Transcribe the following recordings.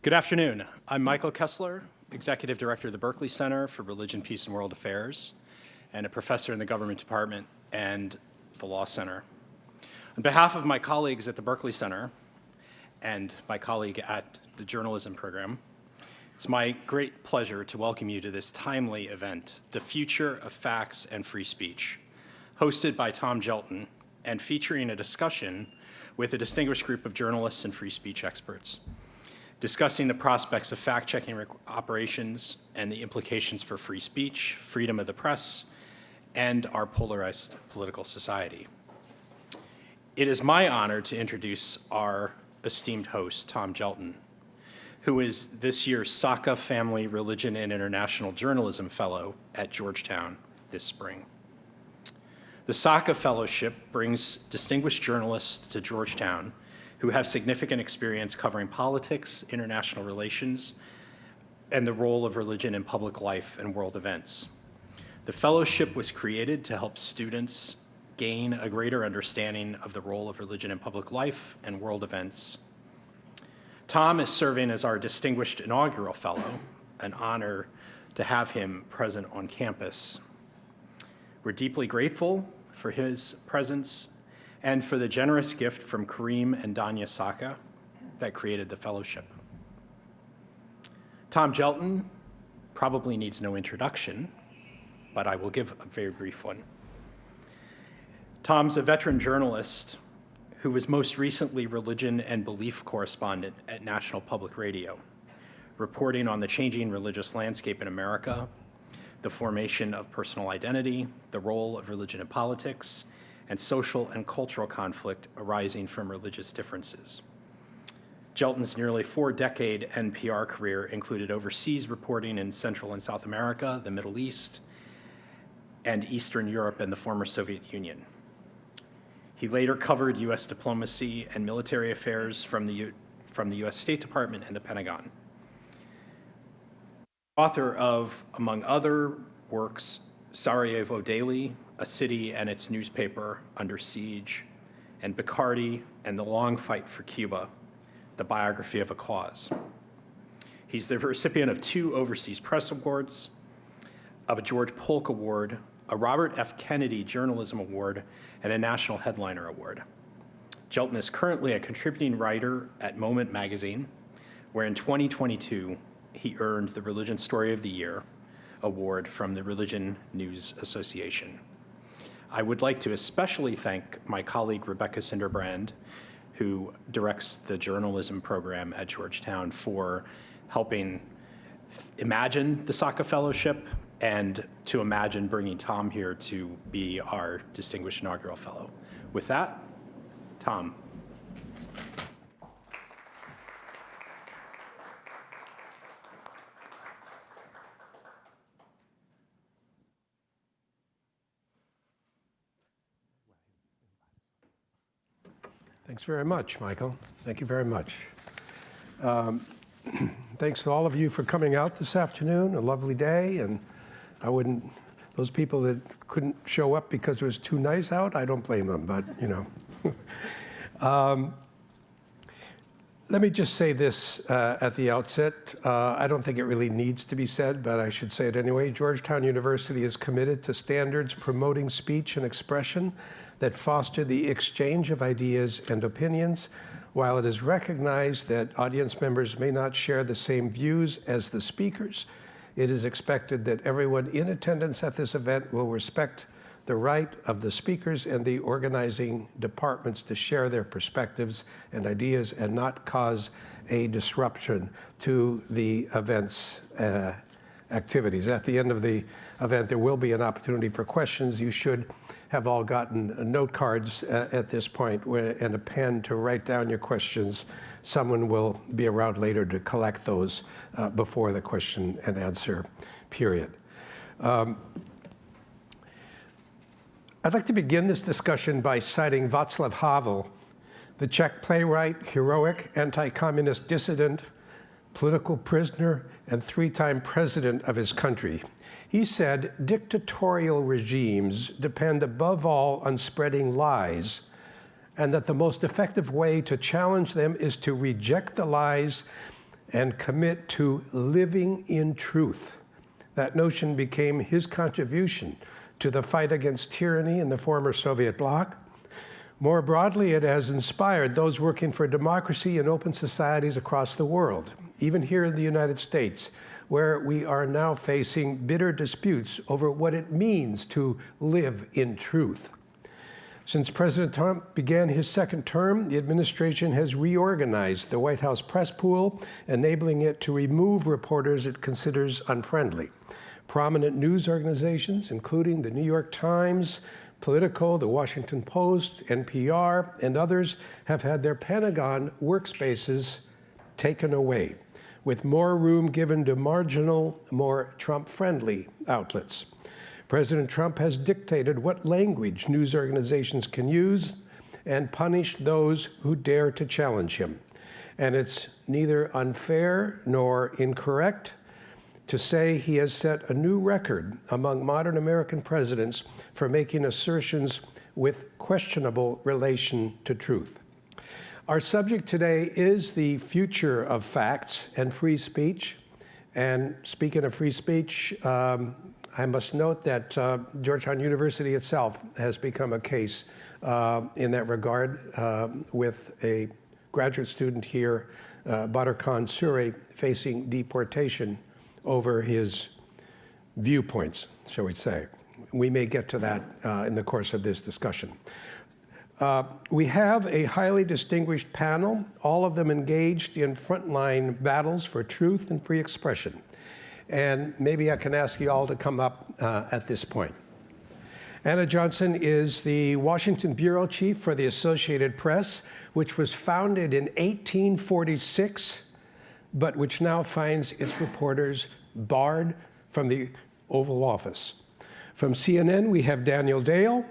Good afternoon. I'm Michael Kessler, Executive Director of the Berkeley Center for Religion, Peace, and World Affairs, and a professor in the Government Department and the Law Center. On behalf of my colleagues at the Berkeley Center and my colleague at the Journalism Program, it's my great pleasure to welcome you to this timely event, The Future of Facts and Free Speech, hosted by Tom Gjelten and featuring a discussion with a distinguished group of journalists and free speech experts, discussing the prospects of fact-checking operations and the implications for free speech, freedom of the press, and our polarized political society. It is my honor to introduce our esteemed host, Tom Gjelten, who is this year's Sacca Family Religion and International Journalism Fellow at Georgetown this spring. The Sacca Fellowship brings distinguished journalists to Georgetown who have significant experience covering politics, international relations, and the role of religion in public life and world events. The fellowship was created to help students gain a greater understanding of the role of religion in public life and world events. Tom is serving as our distinguished inaugural fellow, an honor to have him present on campus. We're deeply grateful for his presence and for the generous gift from Kareem and Danya Sacca that created the fellowship. Tom Gjelten probably needs no introduction, but I will give a very brief one. Tom's a veteran journalist who was most recently religion and belief correspondent at National Public Radio, reporting on the changing religious landscape in America, the formation of personal identity, the role of religion in politics, and social and cultural conflict arising from religious differences. Gjelten's nearly 4-decade NPR career included overseas reporting in Central and South America, the Middle East, and Eastern Europe and the former Soviet Union. He later covered U.S. diplomacy and military affairs from the U.S. State Department and the Pentagon. Author of, among other works, Sarajevo Daily, A City and Its Newspaper Under Siege, and Bacardi and the Long Fight for Cuba, the biography of a cause. He's the recipient of 2 Overseas Press Awards, of a George Polk Award, a Robert F. Kennedy Journalism Award, and a National Headliner Award. Gjelten is currently a contributing writer at Moment Magazine, where in 2022, he earned the Religion Story of the Year Award from the Religion News Association. I would like to especially thank my colleague Rebecca Cinderbrand, who directs the journalism program at Georgetown, for helping imagine the Sacca Fellowship and to imagine bringing Tom here to be our distinguished inaugural fellow. With that, Tom. Thanks very much, Michael. Thank you very much. Thanks to all of you for coming out this afternoon, a lovely day, and those people that couldn't show up because it was too nice out, I don't blame them, but let me just say this at the outset. I don't think it really needs to be said, but I should say it anyway. Georgetown University is committed to standards promoting speech and expression that foster the exchange of ideas and opinions. While it is recognized that audience members may not share the same views as the speakers, it is expected that everyone in attendance at this event will respect the right of the speakers and the organizing departments to share their perspectives and ideas and not cause a disruption to the event's activities. At the end of the event, there will be an opportunity for questions. You should have all gotten note cards at this point and a pen to write down your questions. Someone will be around later to collect those before the question and answer period. I'd like to begin this discussion by citing Václav Havel, the Czech playwright, heroic anti-communist dissident, political prisoner, and 3-time president of his country. He said, dictatorial regimes depend above all on spreading lies, and that the most effective way to challenge them is to reject the lies and commit to living in truth. That notion became his contribution to the fight against tyranny in the former Soviet bloc. More broadly, it has inspired those working for democracy and open societies across the world, even here in the United States, where we are now facing bitter disputes over what it means to live in truth. Since President Trump began his second term, the administration has reorganized the White House press pool, enabling it to remove reporters it considers unfriendly. Prominent news organizations, including the New York Times, Politico, the Washington Post, NPR, and others, have had their Pentagon workspaces taken away, with more room given to marginal, more Trump-friendly outlets. President Trump has dictated what language news organizations can use and punished those who dare to challenge him. And it's neither unfair nor incorrect to say he has set a new record among modern American presidents for making assertions with questionable relation to truth. Our subject today is the future of facts and free speech. And speaking of free speech, I must note that Georgetown University itself has become a case in that regard with a graduate student here, Badr Khan Suri, facing deportation over his viewpoints, shall we say. We may get to that in the course of this discussion. We have a highly distinguished panel, all of them engaged in frontline battles for truth and free expression. And maybe I can ask you all to come up at this point. Anna Johnson is the Washington bureau chief for the Associated Press, which was founded in 1846, but which now finds its reporters barred from the Oval Office. From CNN, we have Daniel Dale,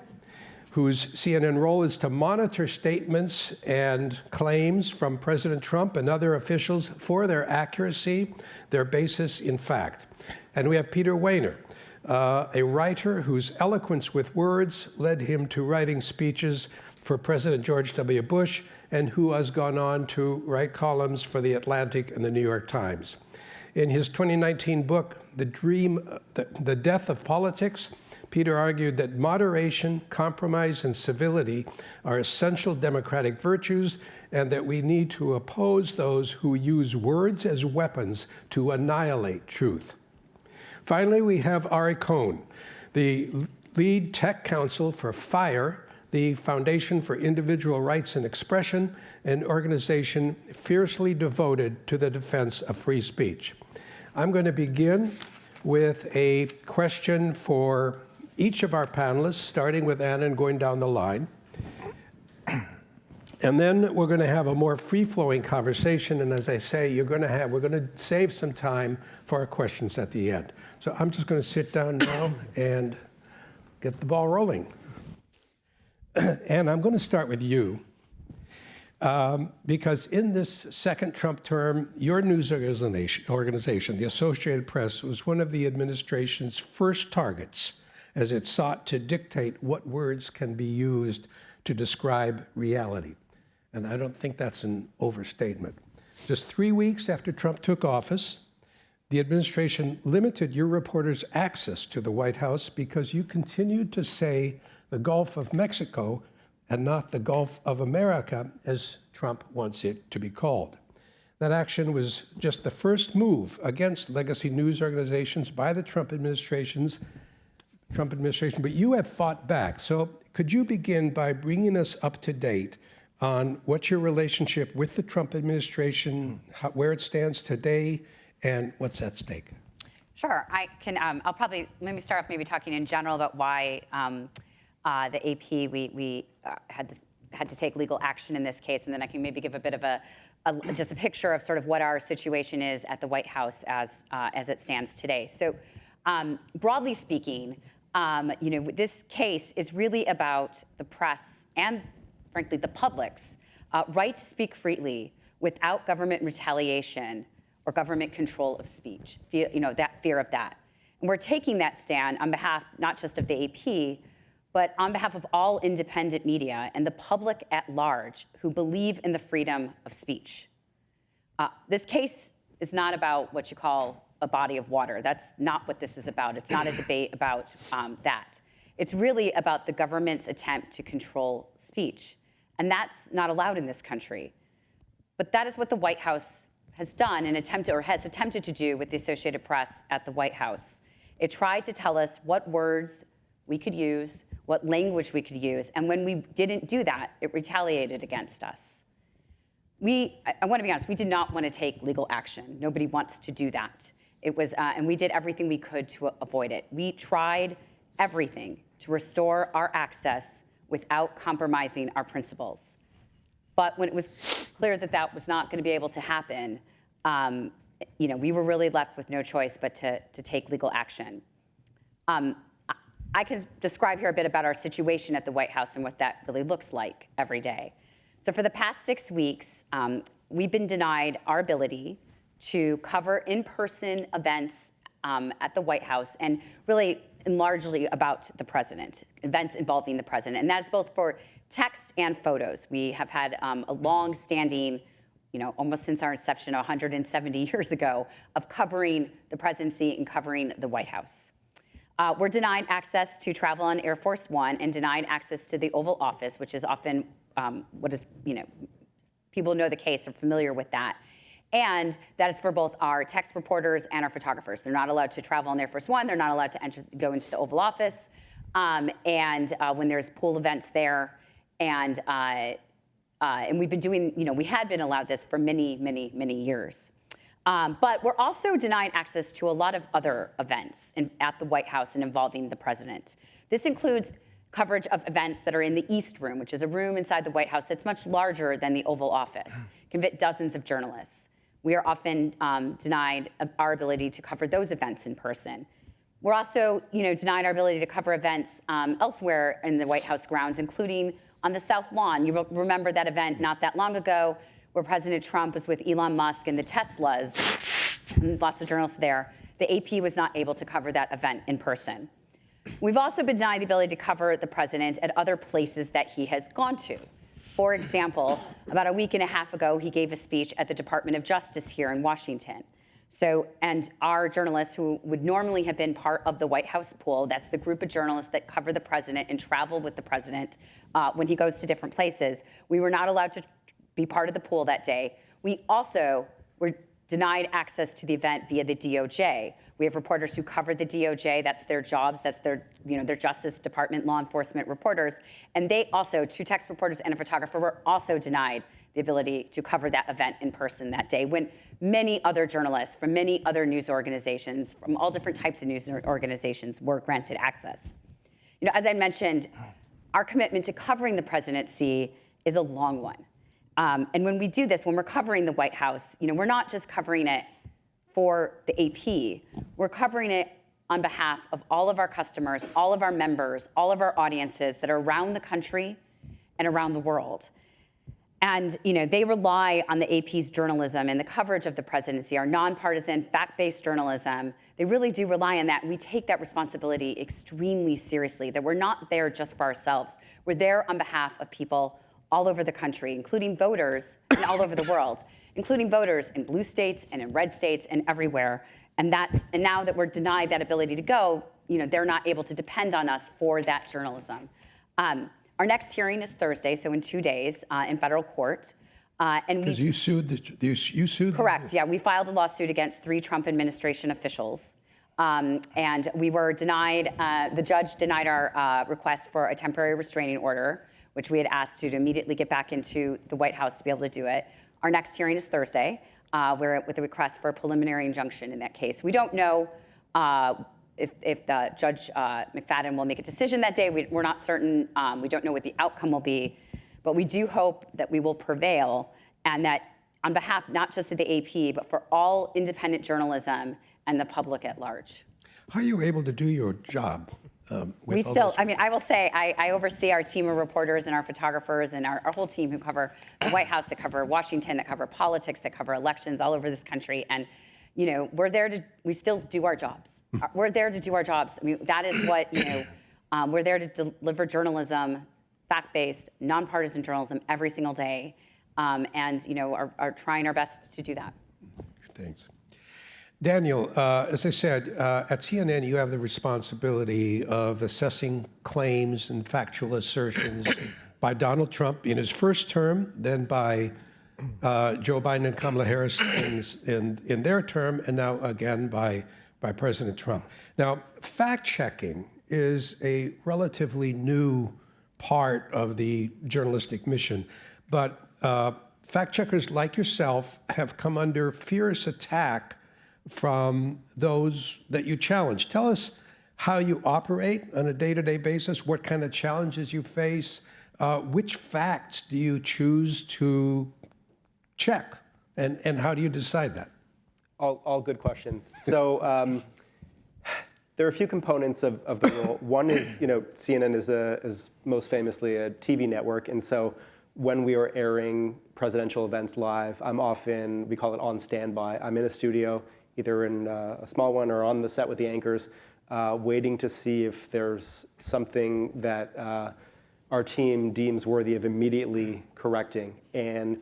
whose CNN role is to monitor statements and claims from President Trump and other officials for their accuracy, their basis in fact. And we have Peter Wehner, a writer whose eloquence with words led him to writing speeches for President George W. Bush, and who has gone on to write columns for The Atlantic and The New York Times. In his 2019 book, The Death of Politics, Peter argued that moderation, compromise, and civility are essential democratic virtues, and that we need to oppose those who use words as weapons to annihilate truth. Finally, we have Ari Cohn, the lead tech counsel for FIRE, the Foundation for Individual Rights and Expression, an organization fiercely devoted to the defense of free speech. I'm going to begin with a question for each of our panelists, starting with Anna and going down the line. And then we're going to have a more free-flowing conversation. And as I say, we're going to save some time for our questions at the end. So I'm just going to sit down now and get the ball rolling. And I'm going to start with you, because in this second Trump term, your news organization, the Associated Press, was one of the administration's first targets as it sought to dictate what words can be used to describe reality. And I don't think that's an overstatement. Just 3 weeks after Trump took office, the administration limited your reporters' access to the White House because you continued to say the Gulf of Mexico and not the Gulf of America, as Trump wants it to be called. That action was just the first move against legacy news organizations by the Trump administration, but you have fought back. So could you begin by bringing us up to date on what's your relationship with the Trump administration, where it stands today, and what's at stake? Sure, I can. I'll probably maybe start off talking in general about why the AP we had to take legal action in this case, and then I can maybe give a bit of just a picture of sort of what our situation is at the White House as it stands today. So, broadly speaking, this case is really about the press and, frankly, the public's right to speak freely without government retaliation or government control of speech. That fear of that, and we're taking that stand on behalf not just of the AP, but on behalf of all independent media and the public at large who believe in the freedom of speech. This case is not about what you call a body of water. That's not what this is about. It's not a debate about that. It's really about the government's attempt to control speech. And that's not allowed in this country. But that is what the White House has done and has attempted to do with the Associated Press at the White House. It tried to tell us what words we could use, what language we could use, and when we didn't do that, it retaliated against us. I want to be honest, we did not want to take legal action. Nobody wants to do that. It was, and we did everything we could to avoid it. We tried everything to restore our access without compromising our principles. But when it was clear that that was not going to be able to happen, we were really left with no choice but to take legal action. I can describe here a bit about our situation at the White House and what that really looks like every day. So for the past 6 weeks, we've been denied our ability to cover in-person events at the White House, and really and largely about the president, events involving the president. And that's both for text and photos. We have had a long-standing, almost since our inception 170 years ago, of covering the presidency and covering the White House. We're denied access to travel on Air Force One and denied access to the Oval Office, which is often what is, people know the case, are familiar with that. And that is for both our text reporters and our photographers. They're not allowed to travel on Air Force One. They're not allowed to go into the Oval Office. And when there's pool events there, and we've been doing, we had been allowed this for many, many, many years. But we're also denied access to a lot of other events at the White House and involving the president. This includes coverage of events that are in the East Room, which is a room inside the White House that's much larger than the Oval Office, can fit dozens of journalists. We are often denied our ability to cover those events in person. We're also, denied our ability to cover events elsewhere in the White House grounds, including on the South Lawn. You remember that event not that long ago where President Trump was with Elon Musk and the Teslas, and lots of journalists there. The AP was not able to cover that event in person. We've also been denied the ability to cover the president at other places that he has gone to. For example, about a week and a half ago, he gave a speech at the Department of Justice here in Washington. And our journalists who would normally have been part of the White House pool, that's the group of journalists that cover the president and travel with the president when he goes to different places, we were not allowed to be part of the pool that day. We also were denied access to the event via the DOJ. We have reporters who cover the DOJ, that's their jobs, that's their, their Justice Department law enforcement reporters. And they also, 2 text reporters and a photographer, were also denied the ability to cover that event in person that day, when many other journalists from many other news organizations, from all different types of news organizations, were granted access. As I mentioned, our commitment to covering the presidency is a long one. And when we do this, when we're covering the White House, we're not just covering it for the AP, we're covering it on behalf of all of our customers, all of our members, all of our audiences that are around the country and around the world. And they rely on the AP's journalism and the coverage of the presidency, our nonpartisan, fact-based journalism. They really do rely on that. We take that responsibility extremely seriously, that we're not there just for ourselves. We're there on behalf of people all over the country, including voters and all over the world, including voters in blue states and in red states and everywhere. And now that we're denied that ability to go, they're not able to depend on us for that journalism. Our next hearing is Thursday, so in 2 days, in federal court. Because you sued you sued? Correct, yeah. We filed a lawsuit against 3 Trump administration officials. And we were denied, the judge denied our request for a temporary restraining order, which we had asked to immediately get back into the White House to be able to do it. Our next hearing is Thursday, with a request for a preliminary injunction in that case. We don't know if the Judge McFadden will make a decision that day. We're not certain. We don't know what the outcome will be. But we do hope that we will prevail, and that on behalf not just of the AP, but for all independent journalism and the public at large. How are you able to do your job? We still, I will say, I oversee our team of reporters and our photographers and our whole team who cover the White House, that cover Washington, that cover politics, that cover elections all over this country. And, we still do our jobs. We're there to do our jobs. That is what, we're there to deliver journalism, fact-based, nonpartisan journalism every single day, and, are trying our best to do that. Thanks. Daniel, as I said, at CNN, you have the responsibility of assessing claims and factual assertions by Donald Trump in his first term, then by Joe Biden and Kamala Harris in their term, and now again by President Trump. Now, fact-checking is a relatively new part of the journalistic mission, but fact-checkers like yourself have come under fierce attack from those that you challenge. Tell us how you operate on a day-to-day basis, what kind of challenges you face, which facts do you choose to check, and how do you decide that? All good questions. So there are a few components of the role. One is, CNN is most famously a TV network, and so when we are airing presidential events live, I'm often, we call it on standby. I'm in a studio, either in a small one or on the set with the anchors, waiting to see if there's something that our team deems worthy of immediately correcting. And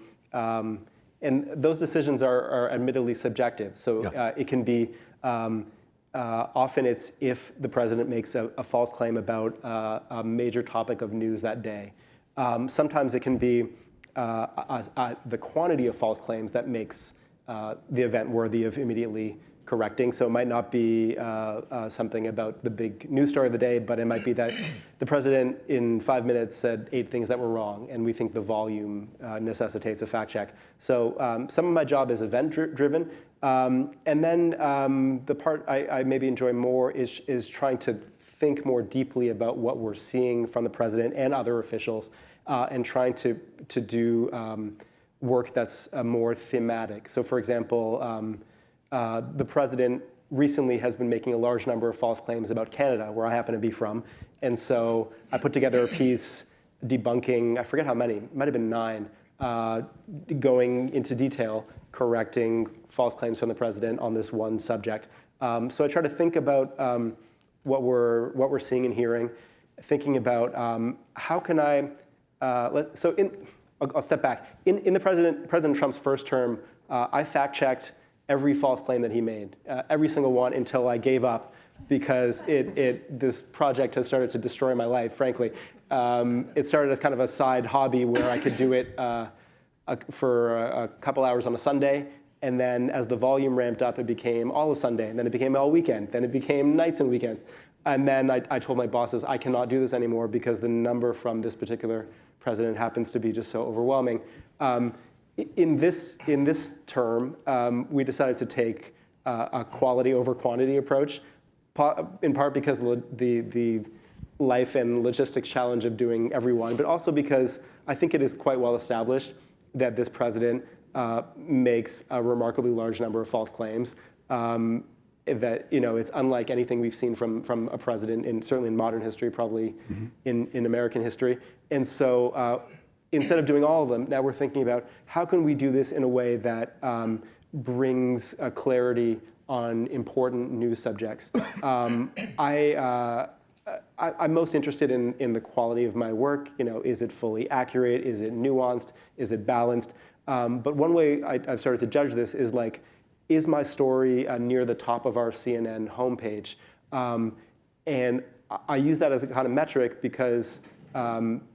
those decisions are admittedly subjective. So it can be, often it's if the president makes a false claim about a major topic of news that day. Sometimes it can be the quantity of false claims that makes the event worthy of immediately correcting. So it might not be something about the big news story of the day, but it might be that the president in 5 minutes said 8 things that were wrong, and we think the volume necessitates a fact check. So some of my job is event-driven. And then the part I maybe enjoy more is trying to think more deeply about what we're seeing from the president and other officials, and trying to do work that's more thematic. So for example, the president recently has been making a large number of false claims about Canada, where I happen to be from. And so I put together a piece debunking, I forget how many, it might have been 9, going into detail, correcting false claims from the president on this one subject. So I try to think about what we're seeing and hearing, thinking about how can I, I'll step back. In President Trump's first term, I fact-checked every false claim that he made, every single one, until I gave up, because this project has started to destroy my life, frankly. It started as kind of a side hobby where I could do it for a couple hours on a Sunday, and then as the volume ramped up, it became all of Sunday, and then it became all weekend, then it became nights and weekends. And then I told my bosses, I cannot do this anymore because the number from this particular president happens to be just so overwhelming. In this term, we decided to take a quality over quantity approach, in part because the life and logistics challenge of doing every one, but also because I think it is quite well established that this president makes a remarkably large number of false claims. That it's unlike anything we've seen from a president, certainly in modern history, probably in American history. And so instead of doing all of them, now we're thinking about how can we do this in a way that brings clarity on important news subjects. I'm most interested in the quality of my work. Is it fully accurate? Is it nuanced? Is it balanced? But one way I've started to judge this is is my story near the top of our CNN homepage? And I use that as a kind of metric because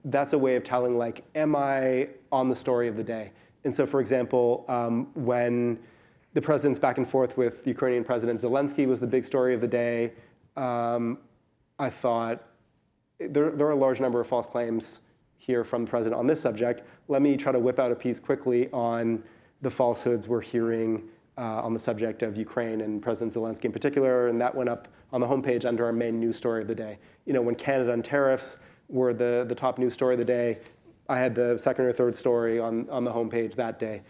that's a way of telling, am I on the story of the day? And so, for example, when the president's back and forth with Ukrainian President Zelensky was the big story of the day, I thought, there are a large number of false claims here from the president on this subject. Let me try to whip out a piece quickly on the falsehoods we're hearing on the subject of Ukraine and President Zelensky in particular, and that went up on the homepage under our main news story of the day. When Canada and tariffs were the top news story of the day, I had the second or third story on the homepage that day.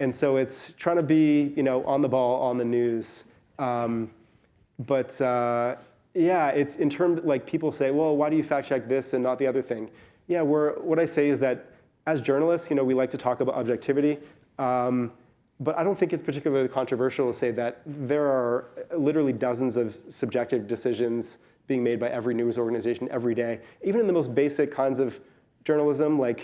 And so it's trying to be, on the ball, on the news. Yeah, it's in terms, people say, well, why do you fact check this and not the other thing? Yeah, what I say is that as journalists, we like to talk about objectivity. But I don't think it's particularly controversial to say that there are literally dozens of subjective decisions being made by every news organization every day. Even in the most basic kinds of journalism, I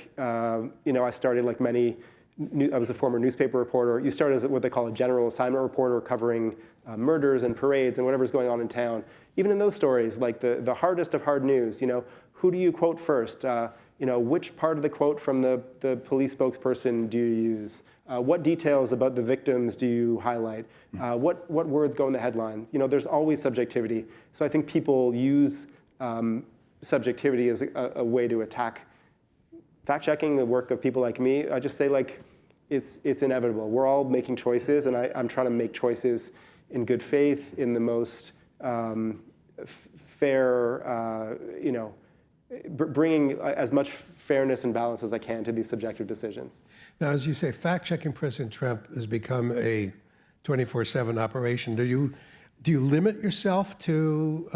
started, like many I was a former newspaper reporter. You start as what they call a general assignment reporter, covering murders and parades and whatever's going on in town. Even in those stories, like the hardest of hard news, who do you quote first? Which part of the quote from the police spokesperson do you use? What details about the victims do you highlight? What words go in the headline? There's always subjectivity. So I think people use subjectivity as a way to attack fact-checking the work of people like me. I just say, it's inevitable. We're all making choices, and I'm trying to make choices in good faith, in the most fair, bringing as much fairness and balance as I can to these subjective decisions. Now, as you say, fact-checking President Trump has become a 24/7 operation. Do you limit yourself to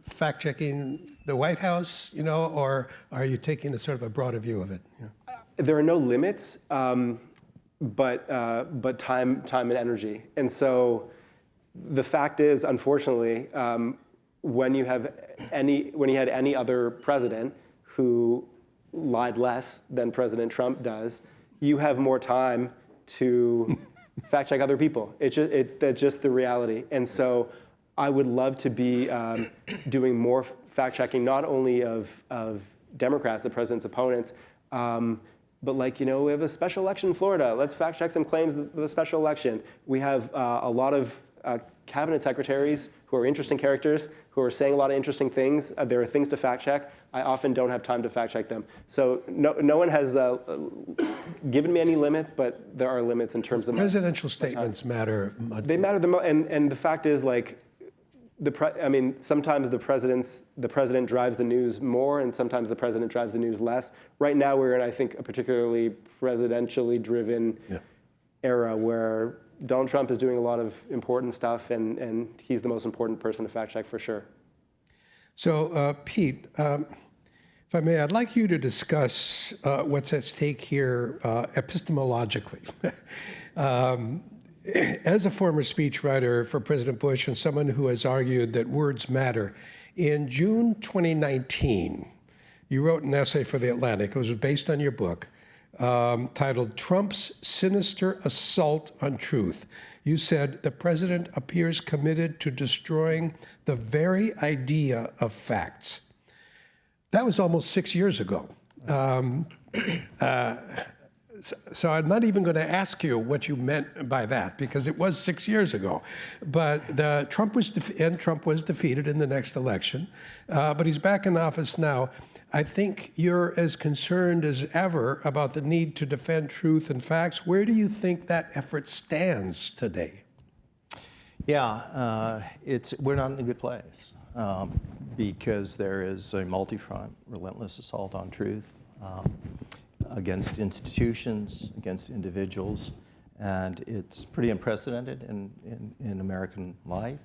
fact-checking the White House, or are you taking a sort of a broader view of it? There are no limits, but time and energy. And so the fact is, unfortunately, when you had any other president who lied less than President Trump does, you have more time to fact check other people. That's just the reality. And so I would love to be doing more fact checking, not only of Democrats, the president's opponents, but we have a special election in Florida. Let's fact check some claims of the special election. We have a lot of cabinet secretaries who are interesting characters, who are saying a lot of interesting things. There are things to fact check. I often don't have time to fact check them. So no one has given me any limits, but there are limits in terms of presidential statements matter much. They matter the most, and the fact is, sometimes the president drives the news more, and sometimes the president drives the news less. Right now, we're in, I think, a particularly presidentially driven era where Donald Trump is doing a lot of important stuff, and he's the most important person to fact check for sure. So, Pete, if I may, I'd like you to discuss what's at stake here epistemologically. As a former speechwriter for President Bush and someone who has argued that words matter, in June 2019, you wrote an essay for The Atlantic. It was based on your book, titled Trump's Sinister Assault on Truth. You said, the president appears committed to destroying the very idea of facts. That was almost 6 years ago. So I'm not even going to ask you what you meant by that, because it was 6 years ago. But Trump was defeated in the next election, but he's back in office now. I think you're as concerned as ever about the need to defend truth and facts. Where do you think that effort stands today? Yeah, we're not in a good place because there is a multi-front, relentless assault on truth against institutions, against individuals, and it's pretty unprecedented in American life,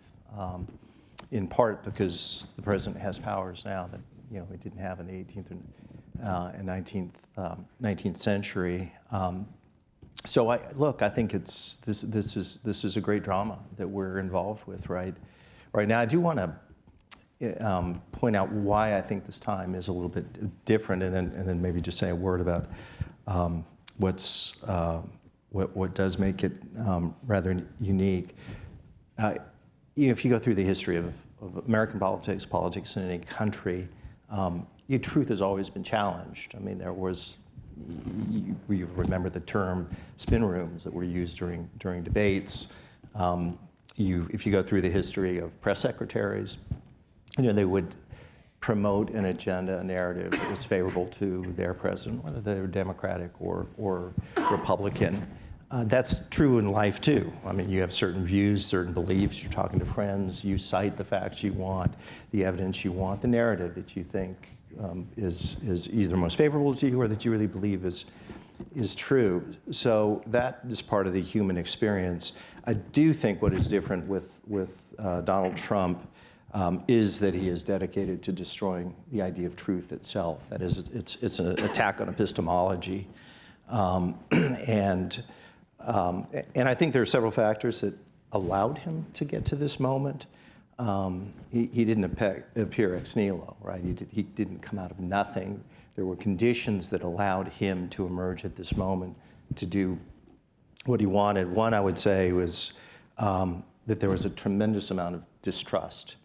in part because the president has powers now that we didn't have in the 18th and 19th century. So I think this is a great drama that we're involved with right now. I do want to point out why I think this time is a little bit different, and then maybe just say a word about what does make it rather unique. If you go through the history of American politics in any country, truth has always been challenged. I mean, there was, you remember the term spin rooms that were used during debates. If you go through the history of press secretaries, they would promote an agenda, a narrative that was favorable to their president, whether they were Democratic or Republican. That's true in life too. I mean, you have certain views, certain beliefs, you're talking to friends, you cite the facts you want, the evidence you want, the narrative that you think is either most favorable to you or that you really believe is true. So that is part of the human experience. I do think what is different with Donald Trump is that he is dedicated to destroying the idea of truth itself. That is, it's an attack on epistemology. And I think there are several factors that allowed him to get to this moment. He didn't appear ex nihilo, right? He didn't come out of nothing. There were conditions that allowed him to emerge at this moment to do what he wanted. One, I would say, was that there was a tremendous amount of distrust,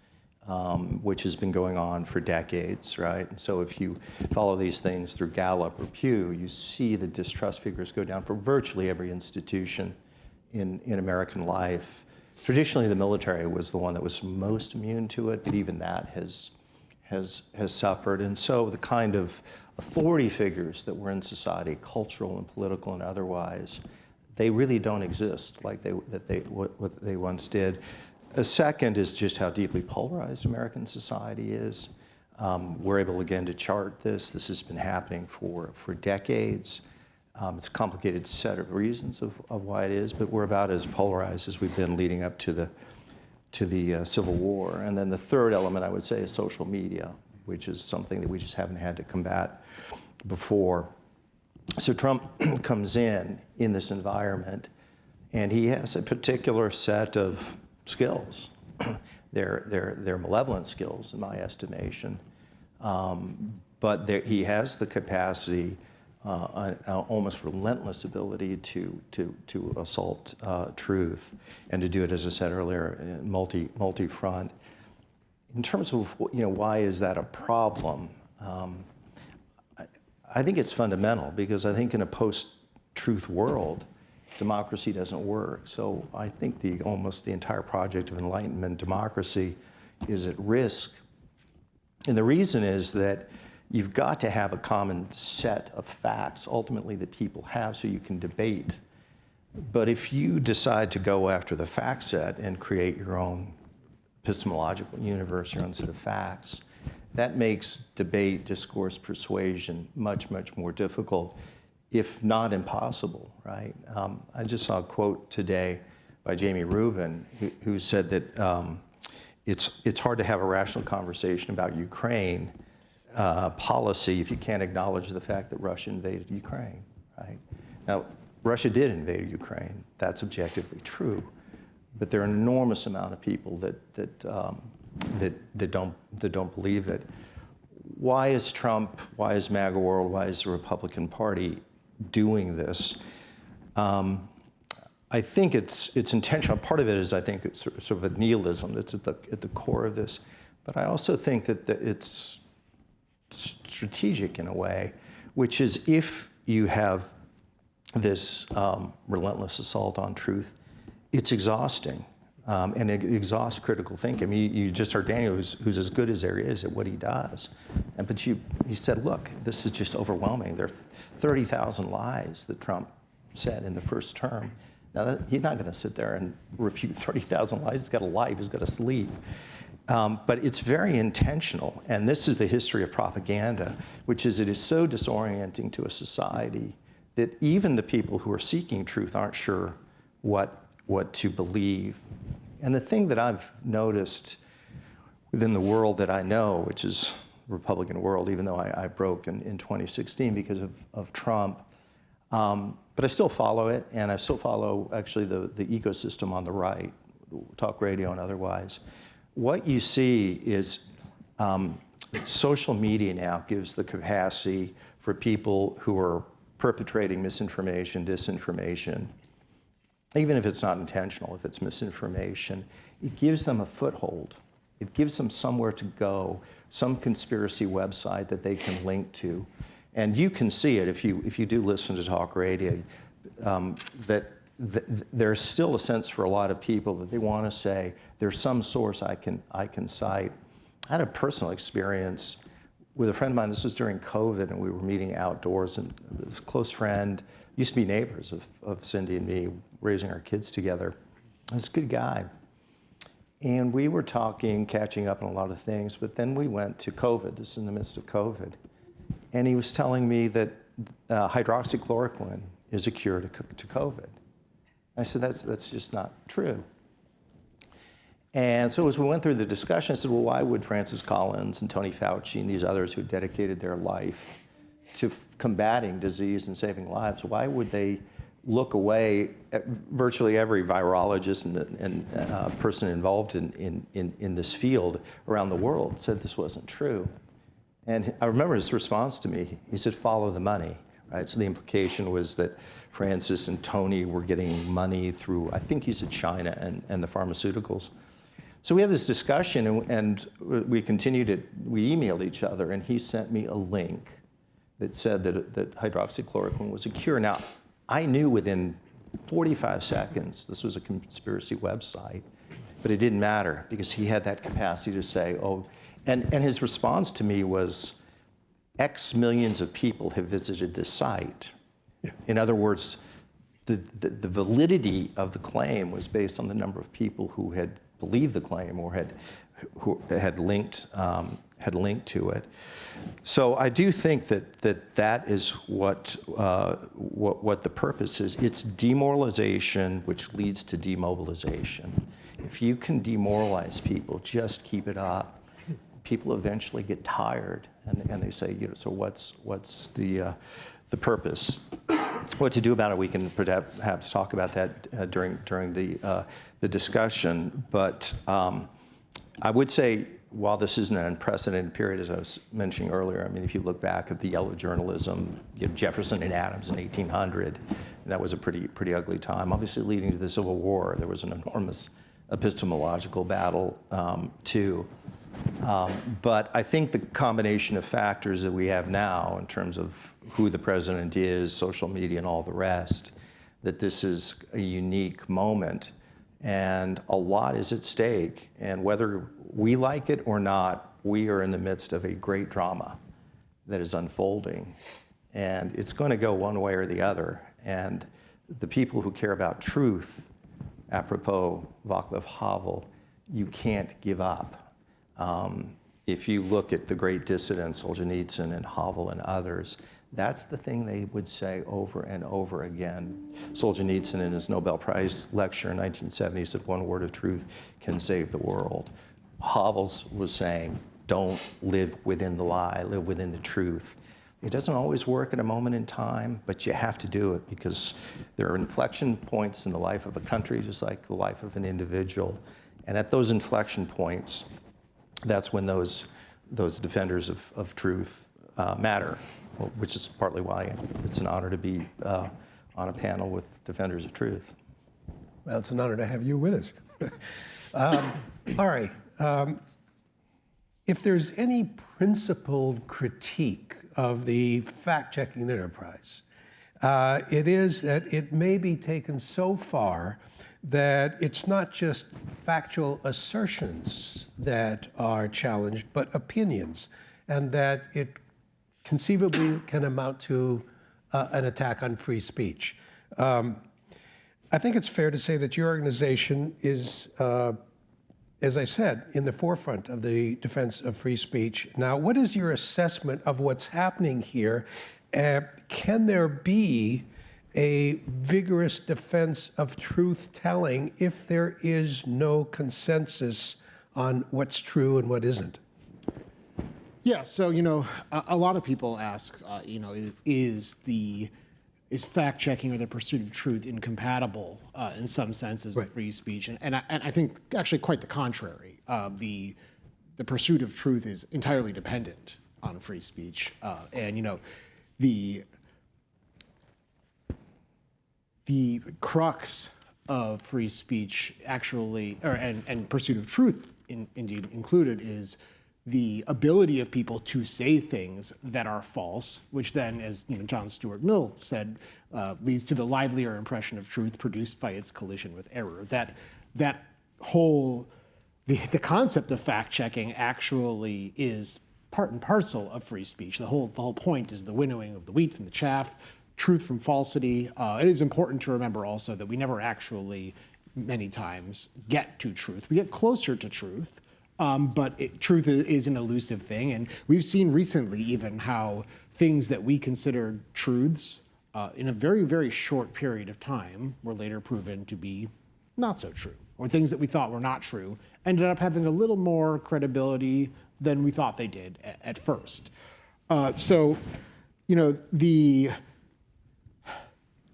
which has been going on for decades, right? And so if you follow these things through Gallup or Pew, you see the distrust figures go down for virtually every institution in American life. Traditionally, the military was the one that was most immune to it, but even that has suffered. And so the kind of authority figures that were in society, cultural and political and otherwise, they really don't exist like what they once did. A second is just how deeply polarized American society is. We're able again to chart this. This has been happening for decades. It's a complicated set of reasons of why it is, but we're about as polarized as we've been leading up to the Civil War. And then the third element, I would say, is social media, which is something that we just haven't had to combat before. So Trump comes in this environment, and he has a particular set of skills. They're malevolent skills, in my estimation. But he has the capacity, an almost relentless ability to assault truth, and to do it, as I said earlier, multi-front. In terms of why is that a problem? I think it's fundamental, because I think in a post-truth world, democracy doesn't work. So I think almost the entire project of Enlightenment democracy is at risk. And the reason is that you've got to have a common set of facts, ultimately, that people have so you can debate. But if you decide to go after the fact set and create your own epistemological universe, your own set of facts, that makes debate, discourse, persuasion much, much more difficult, if not impossible, right? I just saw a quote today by Jamie Rubin, who said that it's hard to have a rational conversation about Ukraine policy if you can't acknowledge the fact that Russia invaded Ukraine, right? Now, Russia did invade Ukraine. That's objectively true. But there are an enormous amount of people that don't believe it. Why is Trump, why is MAGA World, why is the Republican Party doing this? I think it's intentional. Part of it is, I think, it's sort of a nihilism that's at the core of this. But I also think that it's strategic in a way, which is if you have this relentless assault on truth, it's exhausting. And it exhausts critical thinking. I mean, you just heard Daniel, who's as good as there is at what he does. But he said, look, this is just overwhelming. There are 30,000 lies that Trump said in the first term. Now, he's not going to sit there and refute 30,000 lies. He's got a life. He's got to sleep. But it's very intentional. And this is the history of propaganda, which is it is so disorienting to a society that even the people who are seeking truth aren't sure what to believe. And the thing that I've noticed within the world that I know, which is the Republican world, even though I broke in 2016 because of Trump, but I still follow it, and I still follow actually the ecosystem on the right, talk radio and otherwise. What you see is social media now gives the capacity for people who are perpetrating misinformation, disinformation, even if it's not intentional, if it's misinformation, it gives them a foothold. It gives them somewhere to go, some conspiracy website that they can link to. And you can see it if you do listen to talk radio, that there's still a sense for a lot of people that they want to say, there's some source I can cite. I had a personal experience with a friend of mine. This was during COVID, and we were meeting outdoors, and this close friend, used to be neighbors of Cindy and me, raising our kids together. He's a good guy. And we were talking, catching up on a lot of things, but then we went to COVID. This is in the midst of COVID. And he was telling me that hydroxychloroquine is a cure to COVID. I said, that's just not true. And so as we went through the discussion, I said, well, why would Francis Collins and Tony Fauci and these others who dedicated their life to combating disease and saving lives, why would they look away at virtually every virologist and person involved in this field around the world said this wasn't true? And I remember his response to me. He said, follow the money, right? So the implication was that Francis and Tony were getting money through, I think he said China and the pharmaceuticals. So we had this discussion, and we emailed each other, and he sent me a link that said that hydroxychloroquine was a cure. Now, I knew within 45 seconds this was a conspiracy website, but it didn't matter because he had that capacity to say, oh, and his response to me was, X millions of people have visited this site. Yeah. In other words, the validity of the claim was based on the number of people who had believed the claim or had linked to it. So I do think that is what the purpose is. It's demoralization, which leads to demobilization. If you can demoralize people, just keep it up. People eventually get tired, and they say, so what's the purpose? What to do about it? We can perhaps talk about that during the discussion. But I would say, while this isn't an unprecedented period, as I was mentioning earlier, I mean, if you look back at the yellow journalism, Jefferson and Adams in 1800, that was a pretty ugly time. Obviously, leading to the Civil War, there was an enormous epistemological battle too. But I think the combination of factors that we have now in terms of who the president is, social media, and all the rest, that this is a unique moment, and a lot is at stake. And whether we like it or not, we are in the midst of a great drama that is unfolding. And it's going to go one way or the other. And the people who care about truth, apropos Václav Havel, you can't give up. If you look at the great dissidents, Solzhenitsyn and Havel and others, that's the thing they would say over and over again. Solzhenitsyn, in his Nobel Prize lecture in 1970, said, "One word of truth can save the world." Havel's was saying, don't live within the lie, live within the truth. It doesn't always work at a moment in time, but you have to do it because there are inflection points in the life of a country, just like the life of an individual. And at those inflection points, that's when those defenders of truth matter, which is partly why it's an honor to be on a panel with defenders of truth. Well, it's an honor to have you with us. All right. If there's any principled critique of the fact-checking enterprise, it is that it may be taken so far that it's not just factual assertions that are challenged, but opinions, and that it conceivably can amount to an attack on free speech. I think it's fair to say that your organization is, as I said, in the forefront of the defense of free speech. Now, what is your assessment of what's happening here? Can there be a vigorous defense of truth-telling if there is no consensus on what's true and what isn't? Yeah, so, a lot of people ask, is fact-checking or the pursuit of truth incompatible in some senses with free speech? And I think actually quite the contrary. The pursuit of truth is entirely dependent on free speech. The crux of free speech actually, and pursuit of truth indeed included, is the ability of people to say things that are false, which then, as John Stuart Mill said, leads to the livelier impression of truth produced by its collision with error. That whole, the concept of fact-checking actually is part and parcel of free speech. The whole point is the winnowing of the wheat from the chaff, truth from falsity. It is important to remember also that we never actually, many times, get to truth. We get closer to truth, but truth is an elusive thing. And we've seen recently even how things that we considered truths in a very, very short period of time were later proven to be not so true. Or things that we thought were not true ended up having a little more credibility than we thought they did at first.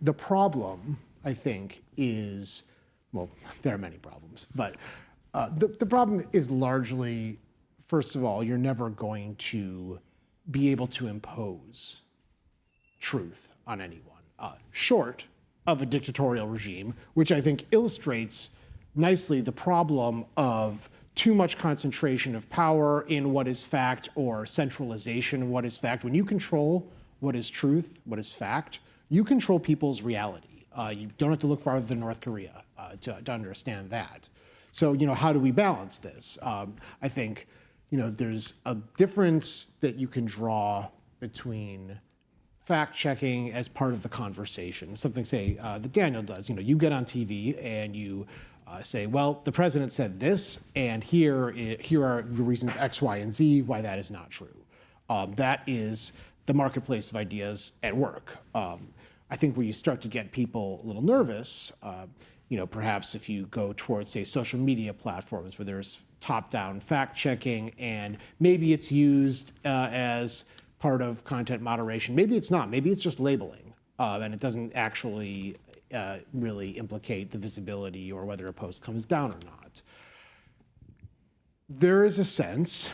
The problem, I think, is, well, there are many problems, but the problem is largely, first of all, you're never going to be able to impose truth on anyone, short of a dictatorial regime, which I think illustrates nicely the problem of too much concentration of power in what is fact or centralization of what is fact. When you control what is truth, what is fact, you control people's reality. You don't have to look farther than North Korea to understand that. So, how do we balance this? I think, there's a difference that you can draw between fact-checking as part of the conversation, something, say, that Daniel does. You get on TV and you say, well, the president said this, and here are the reasons X, Y, and Z why that is not true. That is the marketplace of ideas at work. I think where you start to get people a little nervous, perhaps if you go towards, say, social media platforms where there's top-down fact-checking and maybe it's used as part of content moderation. Maybe it's not. Maybe it's just labeling, and it doesn't actually really implicate the visibility or whether a post comes down or not. There is a sense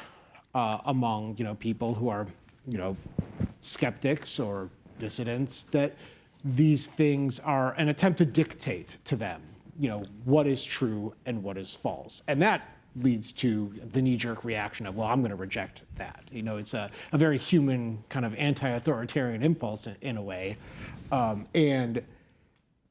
among people who are skeptics or dissidents that these things are an attempt to dictate to them what is true and what is false, and that leads to the knee-jerk reaction of, well, I'm going to reject that. It's a very human kind of anti-authoritarian impulse in a way, and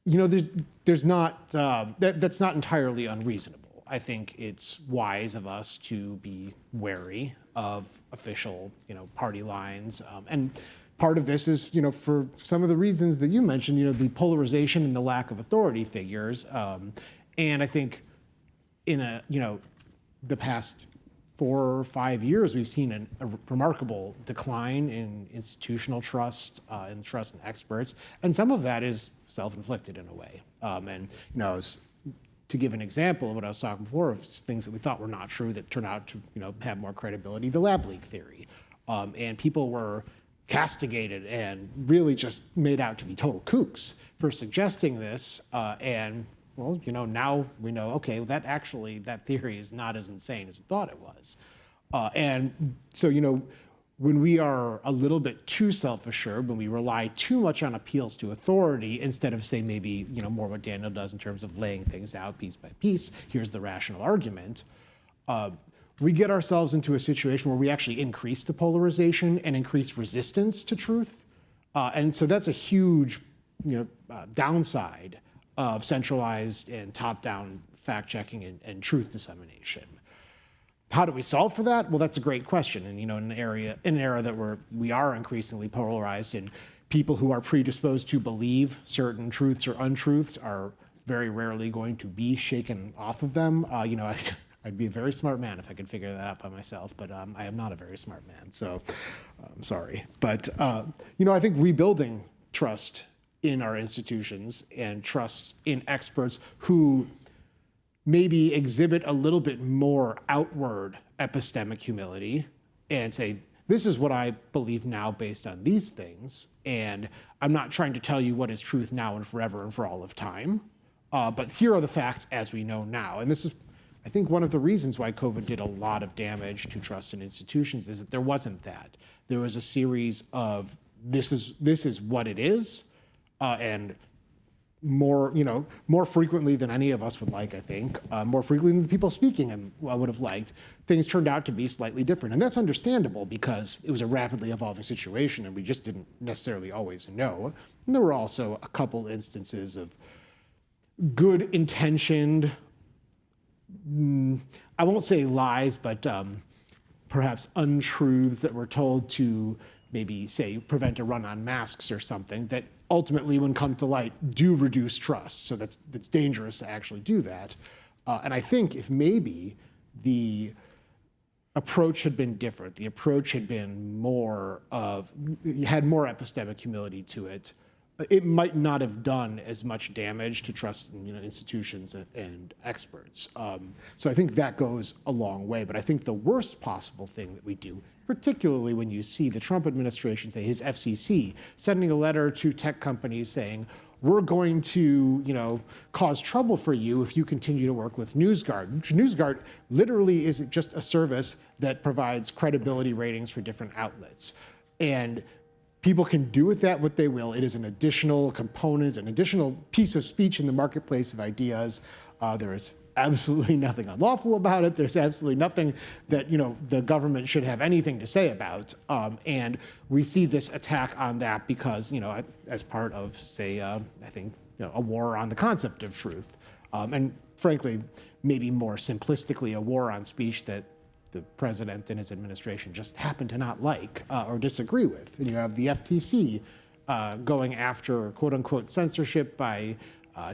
there's not that's not entirely unreasonable. I think it's wise of us to be wary of official party lines, and part of this is for some of the reasons that you mentioned, the polarization and the lack of authority figures, and I think in the past 4 or 5 years, we've seen a remarkable decline in institutional trust and trust in experts, and some of that is self-inflicted in a way. To give an example of what I was talking before, of things that we thought were not true that turn out to have more credibility, the lab leak theory, and people were castigated and really just made out to be total kooks for suggesting this, and well, now we know, okay, that theory is not as insane as we thought it was. And so, when we are a little bit too self-assured, when we rely too much on appeals to authority, instead of, say, maybe, more what Daniel does in terms of laying things out piece by piece, here's the rational argument, we get ourselves into a situation where we actually increase the polarization and increase resistance to truth. And so that's a huge, downside of centralized and top-down fact-checking and truth dissemination. How do we solve for that? Well, that's a great question. And in an era that we are increasingly polarized, and people who are predisposed to believe certain truths or untruths are very rarely going to be shaken off of them. I'd be a very smart man if I could figure that out by myself, but I am not a very smart man, so I'm sorry. But I think rebuilding trust in our institutions and trust in experts who maybe exhibit a little bit more outward epistemic humility and say, this is what I believe now based on these things, and I'm not trying to tell you what is truth now and forever and for all of time, but here are the facts as we know now. And this is, I think, one of the reasons why COVID did a lot of damage to trust in institutions is that there wasn't that. There was a series of, this is what it is, and more frequently than any of us would like, I think, more frequently than the people speaking and would have liked, things turned out to be slightly different. And that's understandable because it was a rapidly evolving situation and we just didn't necessarily always know. And there were also a couple instances of good intentioned, I won't say lies, but perhaps untruths that were told to maybe, say, prevent a run on masks or something that ultimately, when come to light, do reduce trust. So that's dangerous to actually do that. And I think if maybe the approach had been different, the approach had been had more epistemic humility to it, it might not have done as much damage to trust in institutions and experts. So I think that goes a long way. But I think the worst possible thing that we do, particularly when you see the Trump administration, say his FCC, sending a letter to tech companies saying, we're going to cause trouble for you if you continue to work with NewsGuard. NewsGuard literally is just a service that provides credibility ratings for different outlets. And people can do with that what they will. It is an additional component, an additional piece of speech in the marketplace of ideas. There is absolutely nothing unlawful about it. There's absolutely nothing that the government should have anything to say about. And we see this attack on that because as part of, say, I think a war on the concept of truth, and frankly, maybe more simplistically, a war on speech that the president and his administration just happen to not like or disagree with. And you have the FTC going after quote unquote censorship by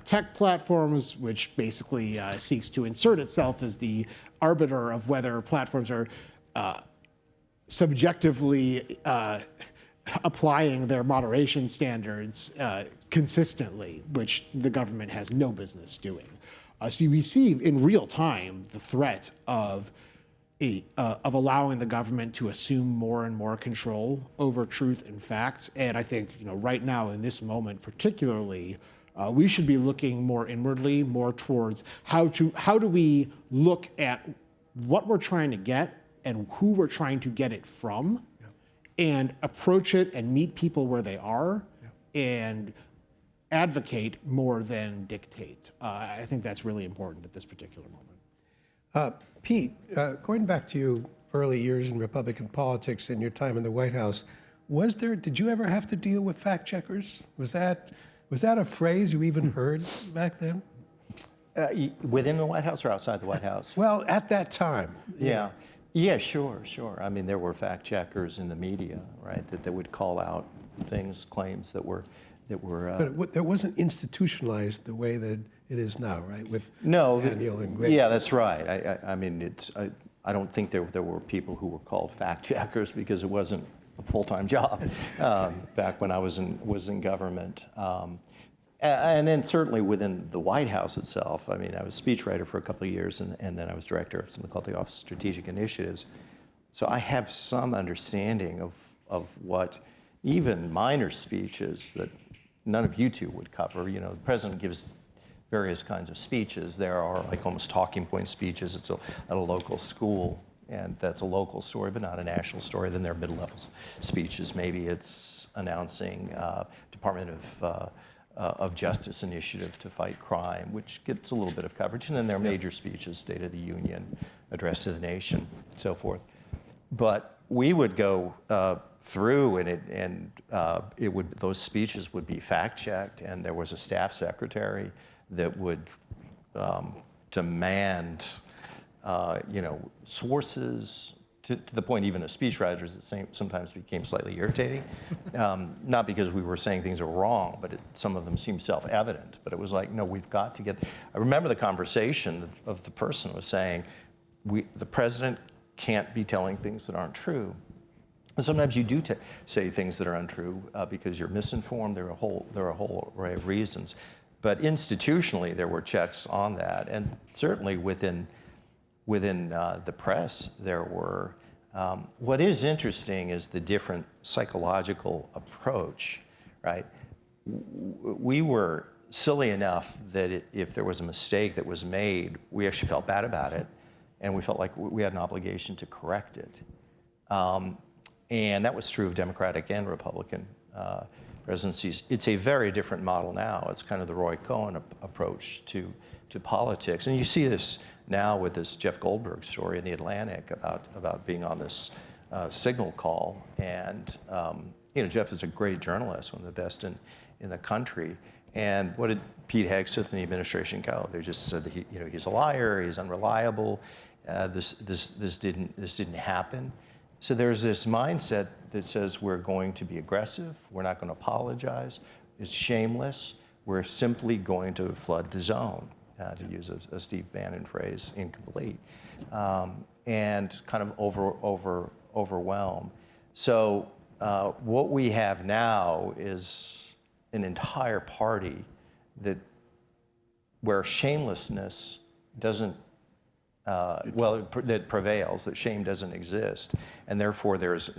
tech platforms, which basically seeks to insert itself as the arbiter of whether platforms are subjectively applying their moderation standards consistently, which the government has no business doing. So we see in real time the threat of allowing the government to assume more and more control over truth and facts. And I think right now in this moment particularly, we should be looking more inwardly, more towards how do we look at what we're trying to get and who we're trying to get it from, and approach it and meet people where they are, and advocate more than dictate. I think that's really important at this particular moment. Pete, going back to your early years in Republican politics and your time in the White House, did you ever have to deal with fact checkers? Was that a phrase you even heard back then? Within the White House or outside the White House? Well, at that time. Yeah, sure. I mean, there were fact checkers in the media, right, that would call out things, claims that were. But there wasn't institutionalized the way that it is now, right? With No. Daniel and Glenn. Yeah, that's right. I mean, I don't think there were people who were called fact checkers because it wasn't a full-time job back when I was in government. And then certainly within the White House itself, I mean, I was speechwriter for a couple of years, and then I was director of something called the Office of Strategic Initiatives. So I have some understanding of what even minor speeches that none of you two would cover. The president gives various kinds of speeches. There are like almost talking point speeches. It's at a local school, and that's a local story, but not a national story. Then there are mid-level speeches. Maybe it's announcing Department of Justice initiative to fight crime, which gets a little bit of coverage. And then there are major speeches, State of the Union, Address to the Nation, so forth. But we would go through, and those speeches would be fact-checked, and there was a staff secretary that would demand, sources to the point even of speechwriters that sometimes became slightly irritating. Not because we were saying things are wrong, but some of them seemed self-evident. But it was like, no, we've got to get. I remember the conversation of the person was saying, the president can't be telling things that aren't true. And sometimes you do say things that are untrue because you're misinformed. There are a whole array of reasons. But institutionally, there were checks on that, and certainly within the press, there were. What is interesting is the different psychological approach, right? We were silly enough that if there was a mistake that was made, we actually felt bad about it, and we felt like we had an obligation to correct it. And that was true of Democratic and Republican presidencies. It's a very different model now. It's kind of the Roy Cohn approach to politics. And you see this now with this Jeff Goldberg story in The Atlantic about being on this signal call. And Jeff is a great journalist, one of the best in the country. And what did Pete Hegseth and the administration go? They just said that he's a liar, he's unreliable. This didn't happen. So there's this mindset that says we're going to be aggressive, we're not going to apologize, it's shameless, we're simply going to flood the zone, to use a Steve Bannon phrase, incomplete, and kind of overwhelm. So what we have now is an entire party where shamelessness doesn't that prevails, that shame doesn't exist, and therefore there's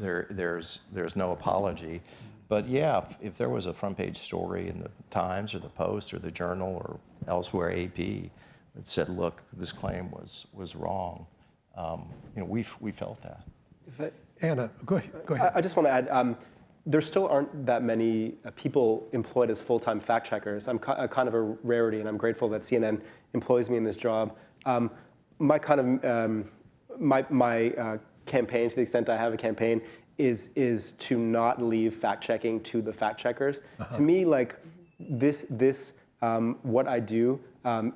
no apology. But yeah, if there was a front page story in the Times or the Post or the Journal or elsewhere, AP, that said, look, this claim was wrong, we felt that. Anna, go ahead. I just want to add, there still aren't that many people employed as full-time fact checkers. I'm kind of a rarity, and I'm grateful that CNN employs me in this job. My kind of my campaign, to the extent I have a campaign, is to not leave fact checking to the fact checkers. To me, like this what I do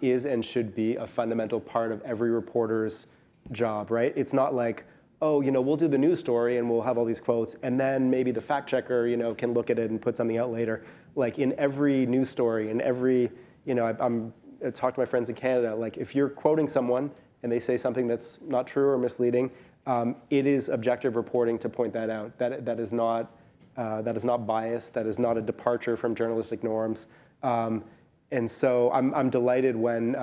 is and should be a fundamental part of every reporter's job, right? It's not like, oh, we'll do the news story and we'll have all these quotes, and then maybe the fact checker, can look at it and put something out later. Like in every news story, in every, I talk to my friends in Canada, like if you're quoting someone and they say something that's not true or misleading, it is objective reporting to point that out. That is not biased. That is not a departure from journalistic norms. And so I'm delighted when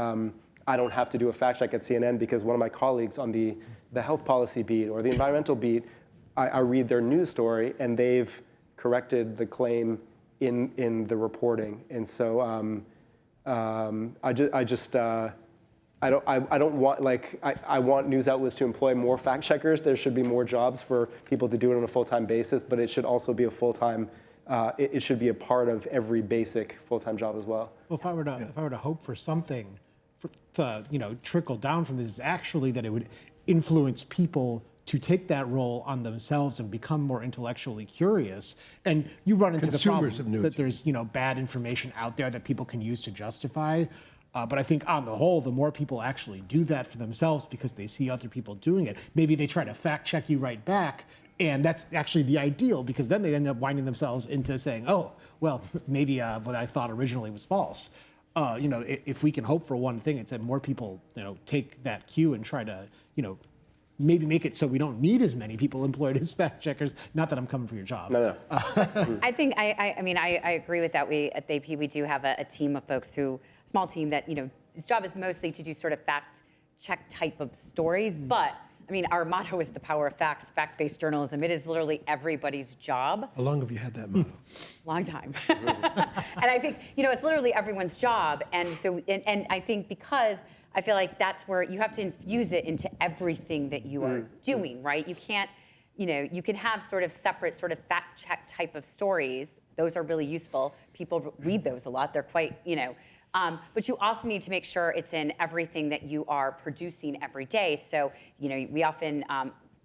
I don't have to do a fact check at CNN, because one of my colleagues on the health policy beat or the environmental beat, I read their news story and they've corrected the claim in the reporting. And so I don't want, like, I want news outlets to employ more fact checkers. There should be more jobs for people to do it on a full-time basis, but it should also be a full-time, it should be a part of every basic full-time job as well. Well, if I were to hope for something to trickle down from this, is actually that it would influence people to take that role on themselves and become more intellectually curious. And you run into Consumers the of problem news. that there's bad information out there that people can use to justify. But I think on the whole, the more people actually do that for themselves because they see other people doing it, maybe they try to fact check you right back. And that's actually the ideal, because then they end up winding themselves into saying, oh, well, maybe what I thought originally was false. If we can hope for one thing, it's that more people, take that cue and try to, maybe make it so we don't need as many people employed as fact checkers. Not that I'm coming for your job. No. I think I agree with that. We at the AP we do have a team of folks small team that his job is mostly to do sort of fact check type of stories. But I mean, our motto is the power of facts, fact-based journalism. It is literally everybody's job. How long have you had that motto? Long time. And I think it's literally everyone's job. And so and I think because I feel like that's where you have to infuse it into everything that you are doing, right? You can't, you can have sort of separate sort of fact check type of stories. Those are really useful. People read those a lot. They're quite, but you also need to make sure it's in everything that you are producing every day. So, we often,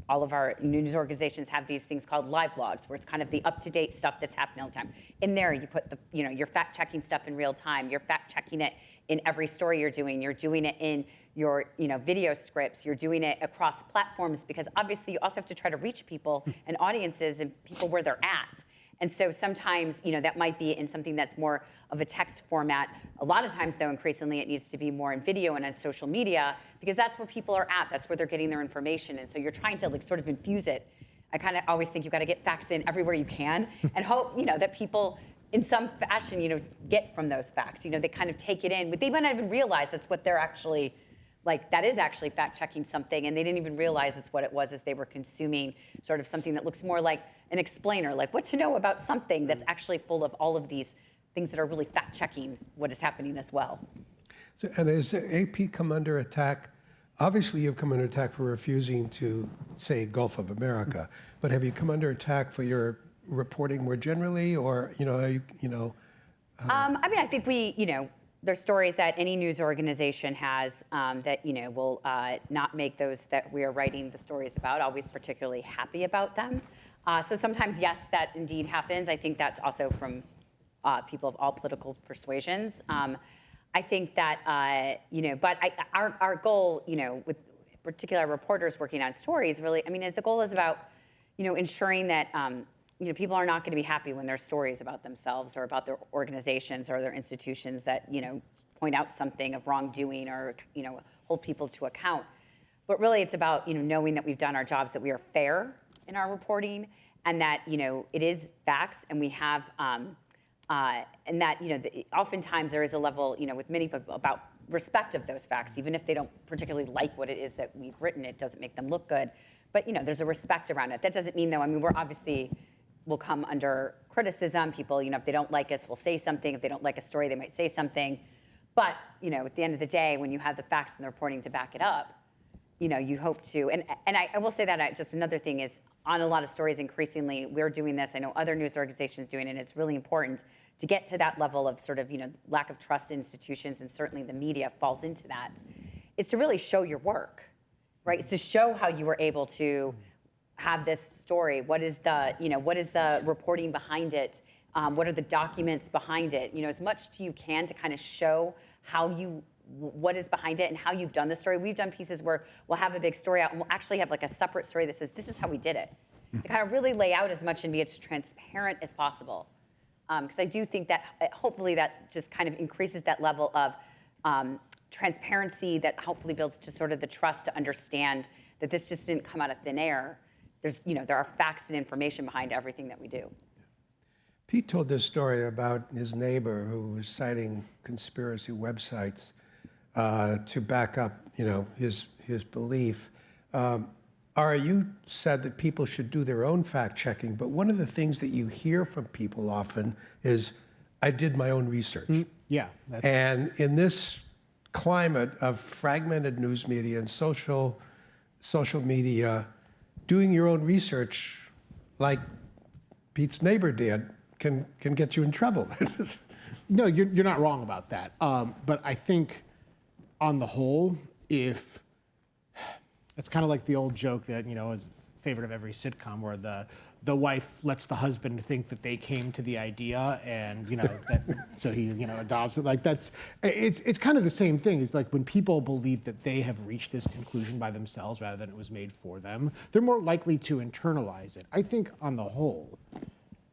all of our news organizations have these things called live blogs, where it's kind of the up-to-date stuff that's happening all the time. In there, you put the, you're fact-checking stuff in real time. You're fact-checking it in every story you're doing. You're doing it in your, video scripts. You're doing it across platforms, because obviously you also have to try to reach people and audiences and people where they're at. And so sometimes, that might be in something that's more of a text format. A lot of times, though, increasingly, it needs to be more in video and on social media, because that's where people are at. That's where they're getting their information. And so you're trying to sort of infuse it. I kind of always think you've got to get facts in everywhere you can and hope, that people in some fashion, get from those facts. They kind of take it in, but they might not even realize that's what they're actually, like, that is actually fact-checking something, and they didn't even realize it's what it was as they were consuming sort of something that looks more like an explainer, like what to know about something that's actually full of all of these things that are really fact-checking what is happening as well. So, and has the AP come under attack? Obviously, you've come under attack for refusing to say Gulf of America, but have you come under attack for your reporting more generally, or are you, I think there's stories that any news organization has that will not make those that we are writing the stories about always particularly happy about them. So sometimes, yes, that indeed happens. I think that's also from people of all political persuasions. I think that but our goal, with particular reporters working on stories, really, is the goal is about ensuring that people are not going to be happy when there's stories about themselves or about their organizations or their institutions that point out something of wrongdoing or hold people to account. But really, it's about knowing that we've done our jobs, that we are fair in our reporting, and that it is facts, and we have and that oftentimes there is a level with many people about respect of those facts, even if they don't particularly like what it is that we've written. It doesn't make them look good, but there's a respect around it. That doesn't mean, though, we're obviously will come under criticism. People, if they don't like us, will say something. If they don't like a story, they might say something. But at the end of the day, when you have the facts and the reporting to back it up, you hope to, and I will say that just another thing is on a lot of stories increasingly, we're doing this, I know other news organizations are doing it, and it's really important to get to that level of sort of, lack of trust in institutions, and certainly the media falls into that, is to really show your work, right? It's to show how you were able to have this story. What is the reporting behind it? What are the documents behind it? As much as you can to kind of show what is behind it and how you've done the story. We've done pieces where we'll have a big story out and we'll actually have like a separate story that says, this is how we did it. To kind of really lay out as much and be as transparent as possible. Because I do think that hopefully that just kind of increases that level of transparency that hopefully builds to sort of the trust to understand that this just didn't come out of thin air. There are facts and information behind everything that we do. Pete told this story about his neighbor who was citing conspiracy websites to back up, his belief. Ara, you said that people should do their own fact checking, but one of the things that you hear from people often is, I did my own research. Yeah. And in this climate of fragmented news media and social media, doing your own research, like Pete's neighbor did, can get you in trouble. No, you're not wrong about that. But I think on the whole, if it's kind of like the old joke that, is a favorite of every sitcom where the wife lets the husband think that they came to the idea and, so he, adopts it. Like it's kind of the same thing. It's like when people believe that they have reached this conclusion by themselves rather than it was made for them, they're more likely to internalize it. I think on the whole,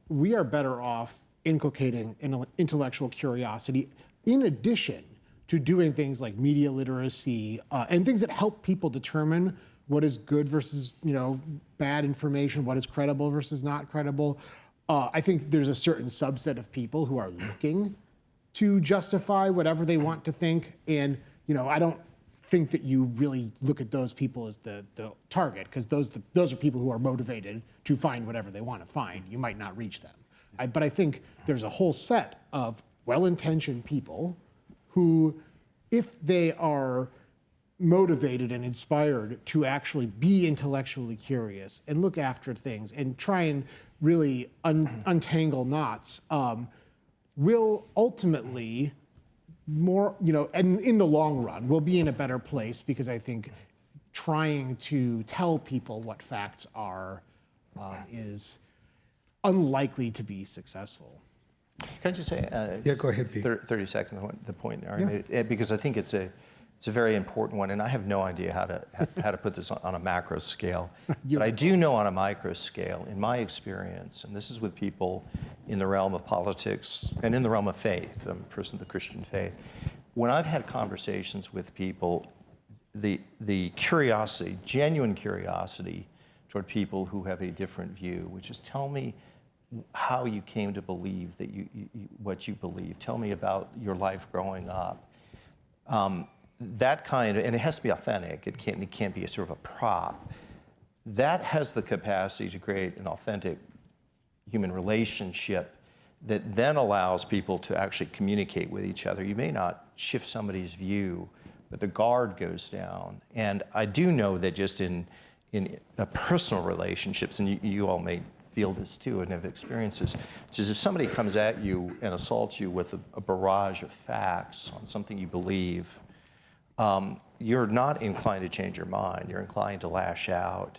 we are better off inculcating intellectual curiosity in addition to doing things like media literacy and things that help people determine what is good versus bad information, what is credible versus not credible. I think there's a certain subset of people who are looking to justify whatever they want to think, and I don't think that you really look at those people as the target, because those are people who are motivated to find whatever they want to find. You might not reach them. But I think there's a whole set of well-intentioned people who, if they are motivated and inspired to actually be intellectually curious and look after things and try and really untangle knots, will ultimately and in the long run, we'll be in a better place, because I think trying to tell people what facts are is unlikely to be successable. Can I just say, Yeah, go ahead, Pete. 30 seconds on the point Ari made, because I think it's a very important one, and I have no idea how to put this on a macro scale. But I do know on a micro scale, in my experience, and this is with people in the realm of politics and in the realm of faith, I'm a person of the Christian faith, when I've had conversations with people, the curiosity, genuine curiosity toward people who have a different view, which is, tell me how you came to believe that what you believe. Tell me about your life growing up. That kind of, and it has to be authentic. It can't be a sort of a prop. That has the capacity to create an authentic human relationship that then allows people to actually communicate with each other. You may not shift somebody's view, but the guard goes down. And I do know that just in personal relationships, and you all may feel this too and have experiences, which is if somebody comes at you and assaults you with a barrage of facts on something you believe, you're not inclined to change your mind. You're inclined to lash out.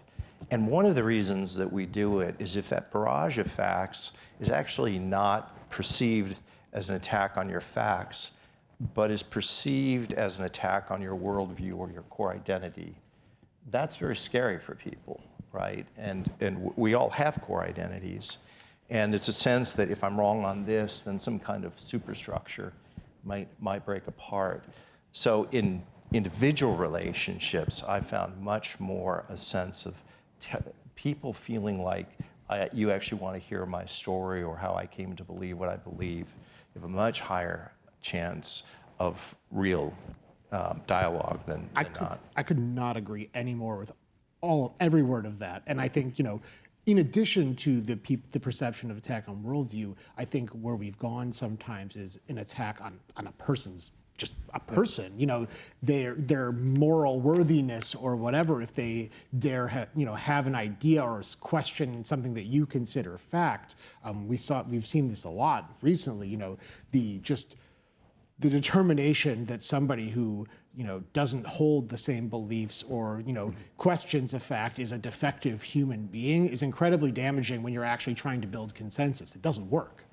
And one of the reasons that we do it is if that barrage of facts is actually not perceived as an attack on your facts, but is perceived as an attack on your worldview or your core identity, that's very scary for people, right? And we all have core identities. And it's a sense that if I'm wrong on this, then some kind of superstructure might break apart. So in individual relationships, I found much more a sense of people feeling like you actually want to hear my story or how I came to believe what I believe. You have a much higher chance of real dialogue than not. I could not agree any more with every word of that. And I think, in addition to the perception of attack on worldview, I think where we've gone sometimes is an attack on a person's just a person, their moral worthiness or whatever, if they dare have an idea or question something that you consider fact. We've seen this a lot recently, the determination that somebody who doesn't hold the same beliefs or questions a fact is a defective human being is incredibly damaging when you're actually trying to build consensus. It doesn't work.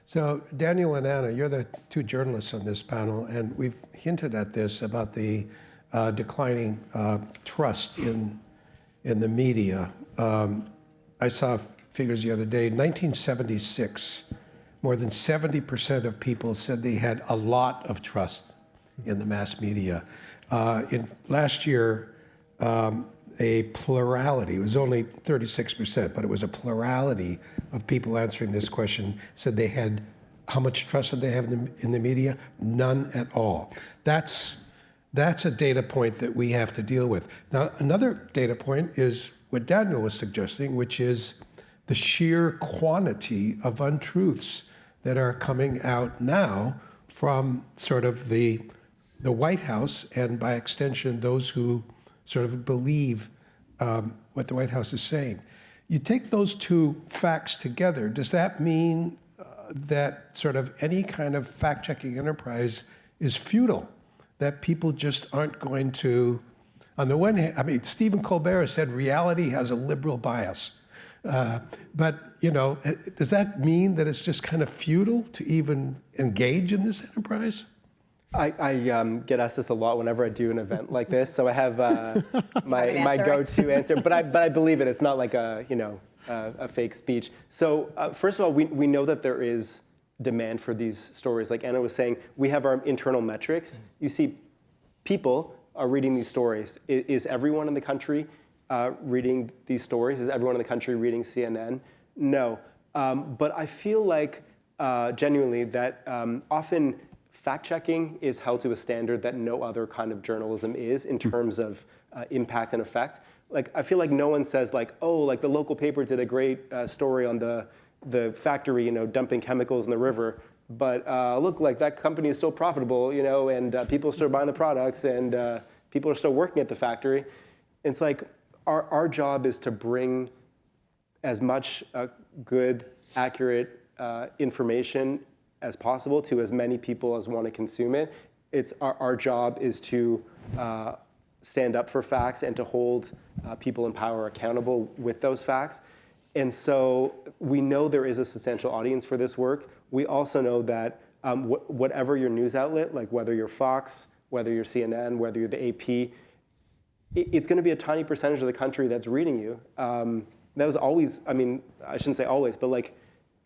So Daniel and Anna, you're the two journalists on this panel, and we've hinted at this about the declining trust in the media. I saw figures the other day. In 1976, more than 70% of people said they had a lot of trust in the mass media. Last year, a plurality, it was only 36%, but it was a plurality of people answering this question said they had, how much trust did they have in the media? None at all. That's a data point that we have to deal with. Now, another data point is what Daniel was suggesting, which is the sheer quantity of untruths that are coming out now from sort of the White House, and by extension, those who sort of believe what the White House is saying. You take those two facts together, does that mean that sort of any kind of fact-checking enterprise is futile? That people just aren't going to, on the one hand, I mean, Stephen Colbert said reality has a liberal bias. But, does that mean that it's just kind of futile to even engage in this enterprise? I get asked this a lot whenever I do an event like this, so I have my go-to answer. But I believe it. It's not like a fake speech. So first of all, we know that there is demand for these stories. Like Anna was saying, we have our internal metrics. You see, people are reading these stories. Is everyone in the country reading these stories? Is everyone in the country reading CNN? No. But I feel like genuinely that often fact-checking is held to a standard that no other kind of journalism is in terms of impact and effect. Like, I feel like no one says like, oh, like the local paper did a great story on the factory, dumping chemicals in the river, but look, like that company is still profitable, and people are still buying the products, and people are still working at the factory. It's like our job is to bring as much good, accurate information as possible to as many people as want to consume it. It's our job is to stand up for facts and to hold people in power accountable with those facts. And so we know there is a substantial audience for this work. We also know that whatever your news outlet, like whether you're Fox, whether you're CNN, whether you're the AP, it's going to be a tiny percentage of the country that's reading you. That was always, I mean, I shouldn't say always, but like,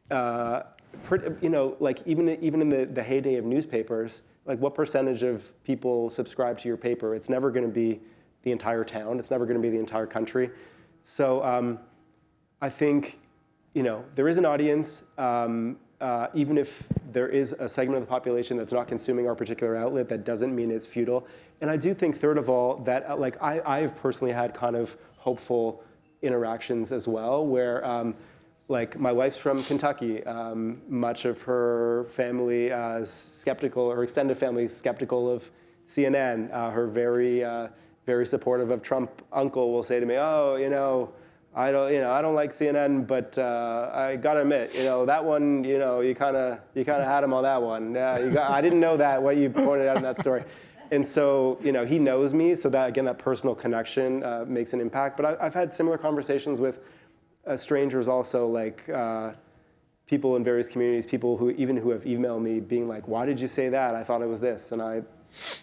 like even in the heyday of newspapers, like what percentage of people subscribe to your paper? It's never going to be the entire town. It's never going to be the entire country. So I think, there is an audience, even if there is a segment of the population that's not consuming our particular outlet, that doesn't mean it's futile. And I do think, third of all, that like I've personally had kind of hopeful interactions as well, where like my wife's from Kentucky. Much of her family is skeptical, or extended family is skeptical of CNN. Her very supportive of Trump uncle will say to me, "Oh, I don't like CNN, but I gotta admit, that one, you kind of had him on that one. Yeah, I didn't know that what you pointed out in that story." And so, he knows me, so that again, that personal connection makes an impact. But I've had similar conversations with strangers also, like people in various communities, people who have emailed me being like, "Why did you say that? I thought it was this." And I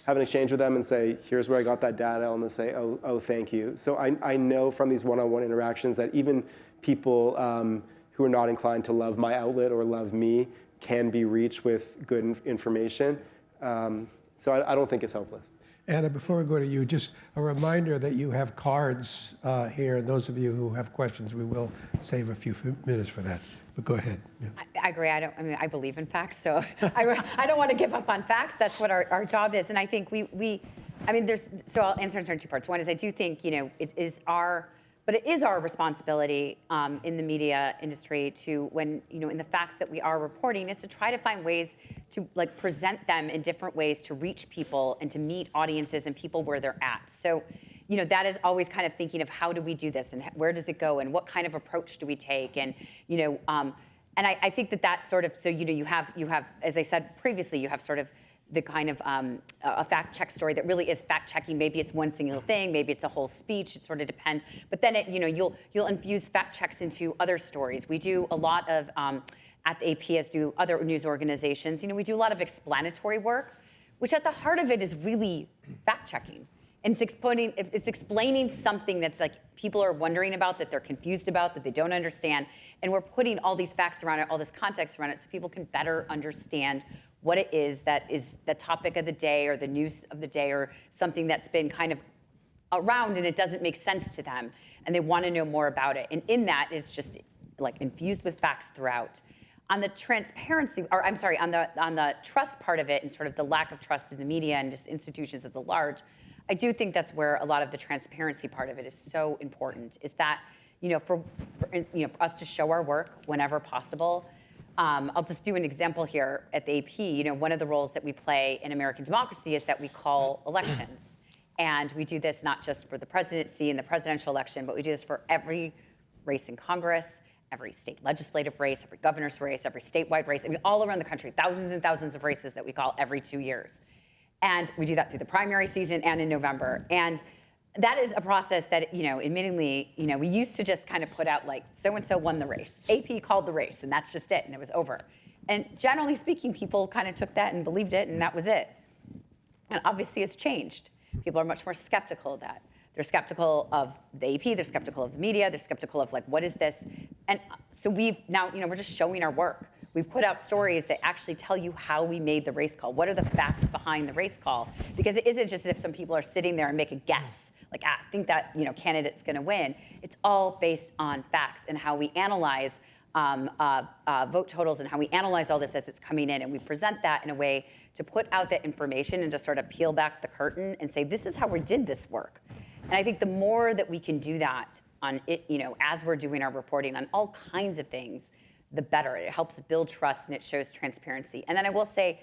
have an exchange with them and say, "Here's where I got that data," and they'll say, oh, thank you. So I know from these one-on-one interactions that even people who are not inclined to love my outlet or love me can be reached with good information. So I don't think it's hopeless. Anna, before we go to you, just a reminder that you have cards here, and those of you who have questions, we will save a few minutes for that. But go ahead. Yeah. I agree. I believe in facts, so I don't want to give up on facts. That's what our job is. And I think so I'll answer in two parts. One is I do think, it is but But it is our responsibility in the media industry to, when, in the facts that we are reporting, is to try to find ways to like present them in different ways to reach people and to meet audiences and people where they're at. So, that is always kind of thinking of how do we do this and where does it go and what kind of approach do we take, and and I think that sort of, so you have, as I said previously, you have sort of the kind of a fact check story that really is fact checking. Maybe it's one single thing, maybe it's a whole speech. It sort of depends. But then you'll infuse fact checks into other stories. We do a lot of at the AP, as do other news organizations. We do a lot of explanatory work, which at the heart of it is really fact checking. And it's explaining something that's like people are wondering about, that they're confused about, that they don't understand. And we're putting all these facts around it, all this context around it, so people can better understand what it is that is the topic of the day or the news of the day or something that's been kind of around and it doesn't make sense to them and they want to know more about it. And in that, it's just like infused with facts throughout. On the transparency, or I'm sorry, on the trust part of it and sort of the lack of trust of the media and just institutions at the large, I do think that's where a lot of the transparency part of it is so important, is that, for us to show our work whenever possible. I'll just do an example here at the AP. One of the roles that we play in American democracy is that we call elections. And we do this not just for the presidency and the presidential election, but we do this for every race in Congress, every state legislative race, every governor's race, every statewide race. I mean, all around the country, thousands and thousands of races that we call every 2 years. And we do that through the primary season and in November. And that is a process that, admittedly, we used to just kind of put out like, so-and-so won the race. AP called the race, and that's just it, and it was over. And generally speaking, people kind of took that and believed it, and that was it. And obviously it's changed. People are much more skeptical of that. They're skeptical of the AP, they're skeptical of the media, they're skeptical of like, what is this? And so we've now, we're just showing our work. We've put out stories that actually tell you how we made the race call. What are the facts behind the race call? Because it isn't just as if some people are sitting there and make a guess. Like, I think that candidate's going to win. It's all based on facts and how we analyze vote totals and how we analyze all this as it's coming in. And we present that in a way to put out that information and just sort of peel back the curtain and say, this is how we did this work. And I think the more that we can do that on it, as we're doing our reporting on all kinds of things, the better. It helps build trust and it shows transparency. And then I will say,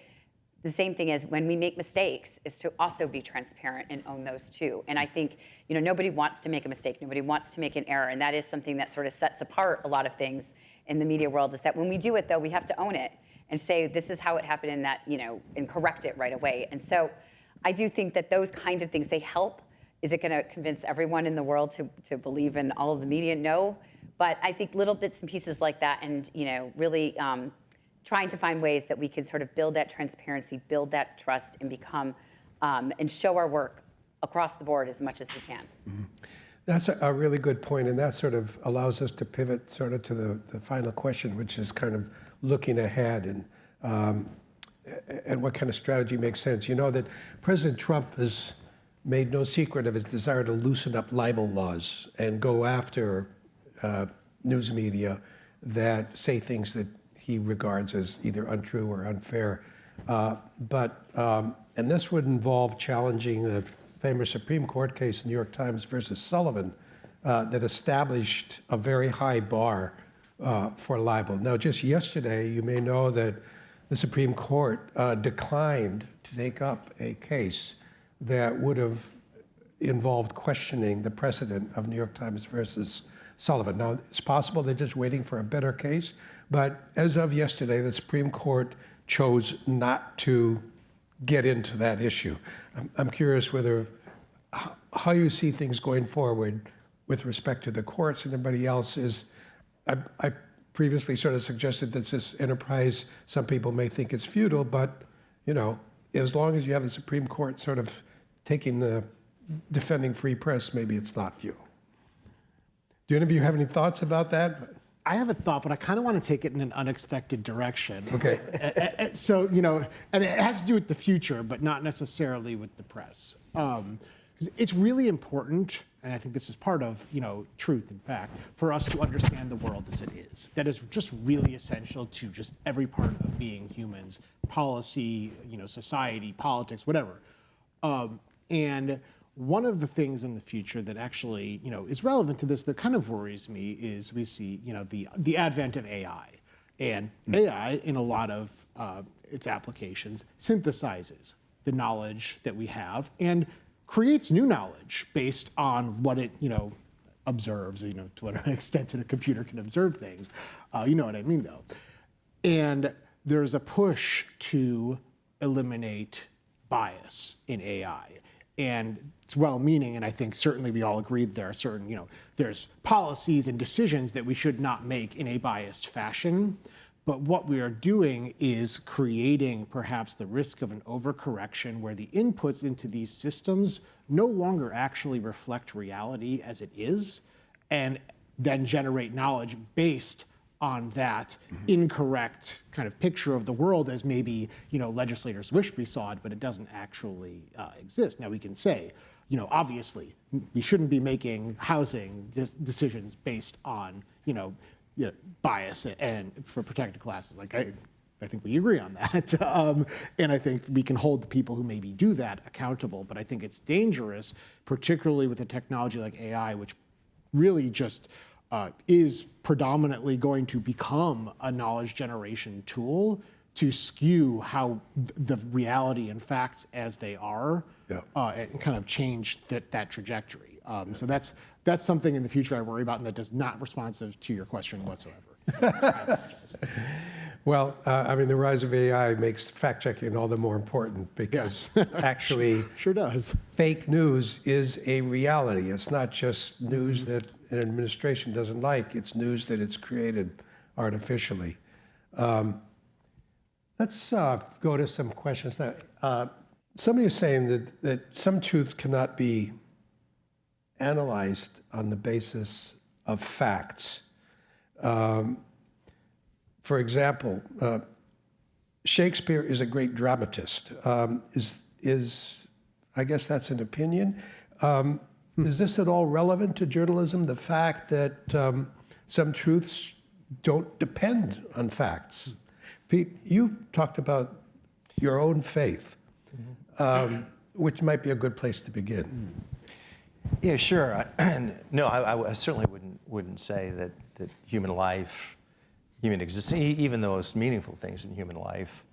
the same thing is when we make mistakes is to also be transparent and own those too. And I think, nobody wants to make a mistake. Nobody wants to make an error. And that is something that sort of sets apart a lot of things in the media world, is that when we do it though, we have to own it and say, this is how it happened in that, and correct it right away. And so I do think that those kinds of things, they help. Is it gonna convince everyone in the world to believe in all of the media? No. But I think little bits and pieces like that and, really trying to find ways that we can sort of build that transparency, build that trust, and become, and show our work across the board as much as we can. Mm-hmm. That's a really good point, and that sort of allows us to pivot sort of to the final question, which is kind of looking ahead and what kind of strategy makes sense. You know that President Trump has made no secret of his desire to loosen up libel laws and go after news media that say things that he regards as either untrue or unfair. And this would involve challenging the famous Supreme Court case, New York Times versus Sullivan, that established a very high bar for libel. Now, just yesterday, you may know that the Supreme Court declined to take up a case that would have involved questioning the precedent of New York Times versus Sullivan. Now, it's possible they're just waiting for a better case, but as of yesterday, the Supreme Court chose not to get into that issue. I'm curious how you see things going forward with respect to the courts and everybody else. I previously sort of suggested that this enterprise, some people may think it's futile, but as long as you have the Supreme Court sort of defending free press, maybe it's not futile. Do any of you have any thoughts about that? I have a thought, but I kind of want to take it in an unexpected direction. Okay. So, and it has to do with the future, but not necessarily with the press. Because it's really important, and I think this is part of, truth and fact, for us to understand the world as it is. That is just really essential to just every part of being humans, policy, society, politics, whatever. And one of the things in the future that actually, is relevant to this that kind of worries me is we see, the advent of AI. And AI, in a lot of its applications, synthesizes the knowledge that we have and creates new knowledge based on what it, observes, to what extent a computer can observe things. You know what I mean, though. And there's a push to eliminate bias in AI. And it's well-meaning, and I think certainly we all agree that there are certain, there's policies and decisions that we should not make in a biased fashion. But what we are doing is creating perhaps the risk of an overcorrection where the inputs into these systems no longer actually reflect reality as it is, and then generate knowledge based on that incorrect kind of picture of the world as maybe legislators wish we saw it, but it doesn't actually exist. Now we can say, obviously we shouldn't be making housing decisions based on bias and for protected classes. Like I think we agree on that. And I think we can hold the people who maybe do that accountable. But I think it's dangerous, particularly with a technology like AI, which really just is predominantly going to become a knowledge generation tool to skew how the reality and facts as they are and kind of change that trajectory. So that's something in the future I worry about, and that does not responsive to your question whatsoever. So I apologize. Well, the rise of AI makes fact-checking all the more important because actually Sure does. fake news is a reality. It's not just news that an administration doesn't like. It's news that it's created artificially. Let's go to some questions now. Somebody is saying that some truths cannot be analyzed on the basis of facts. For example, Shakespeare is a great dramatist. I guess that's an opinion. Is this at all relevant to journalism? The fact that some truths don't depend on facts. Pete, you talked about your own faith, which might be a good place to begin. Yeah, sure. No, I certainly wouldn't say that human life, human existence, even the most meaningful things in human life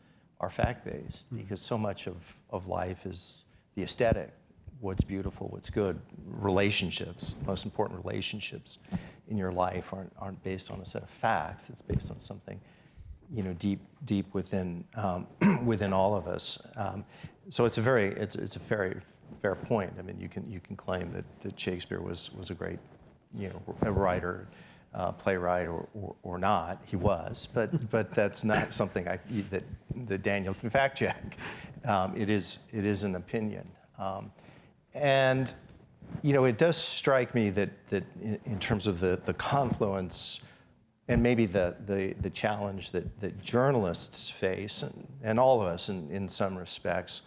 are fact-based, because so much of life is the aesthetic, what's beautiful, what's good. Relationships, the most important relationships in your life aren't based on a set of facts. It's based on something, deep within within all of us. So it's a very fair point. I mean, you can claim that Shakespeare was a great, a writer, playwright, or not. He was, but that's not something that Daniel can fact check. It is an opinion, and it does strike me that in terms of the confluence. And maybe the challenge that journalists face, and all of us in some respects,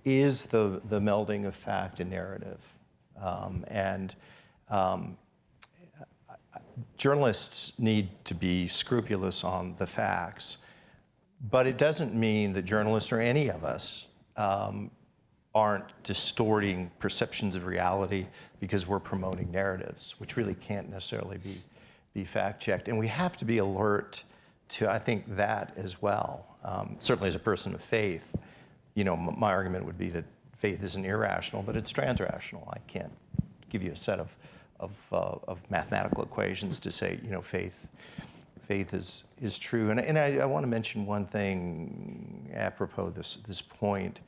is the melding of fact and narrative. Journalists need to be scrupulous on the facts, but it doesn't mean that journalists or any of us aren't distorting perceptions of reality because we're promoting narratives, which really can't necessarily be fact-checked. And we have to be alert to, I think, that as well. Certainly as a person of faith, my argument would be that faith isn't irrational, but it's transrational. I can't give you a set of mathematical equations to say, faith is true. And I want to mention one thing apropos this point.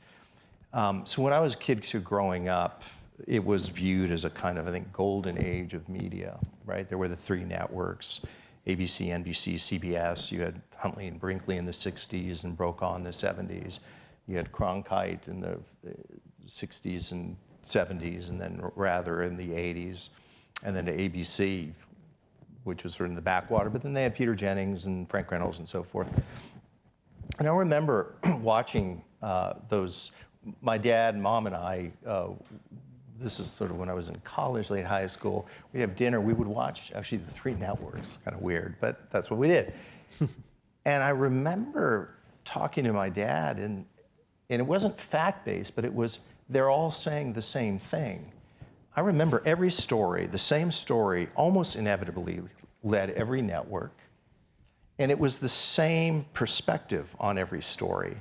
So when I was a kid growing up, it was viewed as a kind of, I think, golden age of media, right? There were the three networks, ABC, NBC, CBS. You had Huntley and Brinkley in the 60s and Brokaw in the 70s. You had Cronkite in the 60s and 70s, and then Rather in the 80s. And then ABC, which was sort of in the backwater, but then they had Peter Jennings and Frank Reynolds and so forth. And I remember watching those, my dad, Mom, and I, this is sort of when I was in college, late high school. We'd have dinner. We would watch actually the three networks. Kind of weird, but that's what we did. And I remember talking to my dad, and it wasn't fact-based, but it was they're all saying the same thing. I remember every story, the same story, almost inevitably led every network. And it was the same perspective on every story.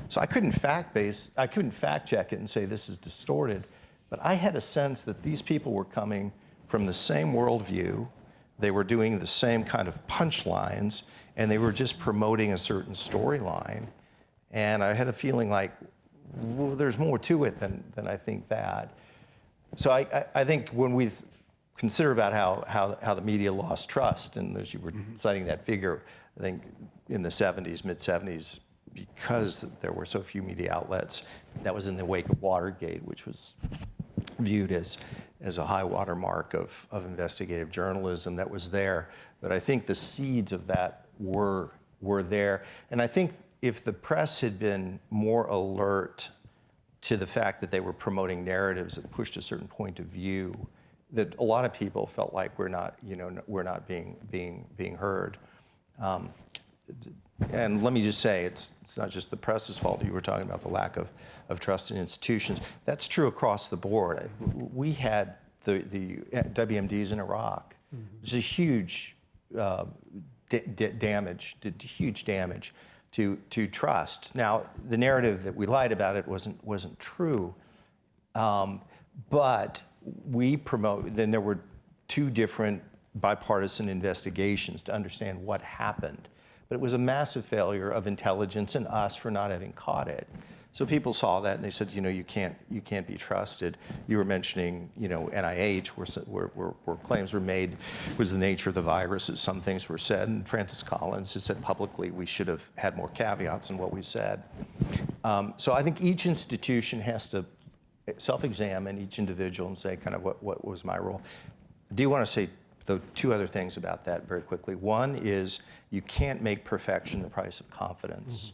So I couldn't fact check it and say this is distorted, but I had a sense that these people were coming from the same worldview, they were doing the same kind of punchlines, and they were just promoting a certain storyline. And I had a feeling like, well, there's more to it than I think that. So I think when we consider about how the media lost trust, and as you were citing that figure, I think in the 70s, mid-70s, because there were so few media outlets, that was in the wake of Watergate, which was viewed as a high watermark of investigative journalism that was there. But I think the seeds of that were there. And I think if the press had been more alert to the fact that they were promoting narratives that pushed a certain point of view, that a lot of people felt like we're not being heard. And let me just say, it's not just the press's fault. You were talking about the lack of trust in institutions. That's true across the board. We had the WMDs in Iraq. It was a huge damage, did huge damage to trust. Now, the narrative that we lied about it wasn't true, but then there were two different bipartisan investigations to understand what happened. But it was a massive failure of intelligence and us for not having caught it. So people saw that and they said, you can't be trusted. You were mentioning, NIH, where claims were made was the nature of the virus, as some things were said. And Francis Collins has said publicly we should have had more caveats in what we said. So I think each institution has to self-examine each individual and say kind of what was my role. I do want to say, though, two other things about that very quickly. One is you can't make perfection the price of confidence.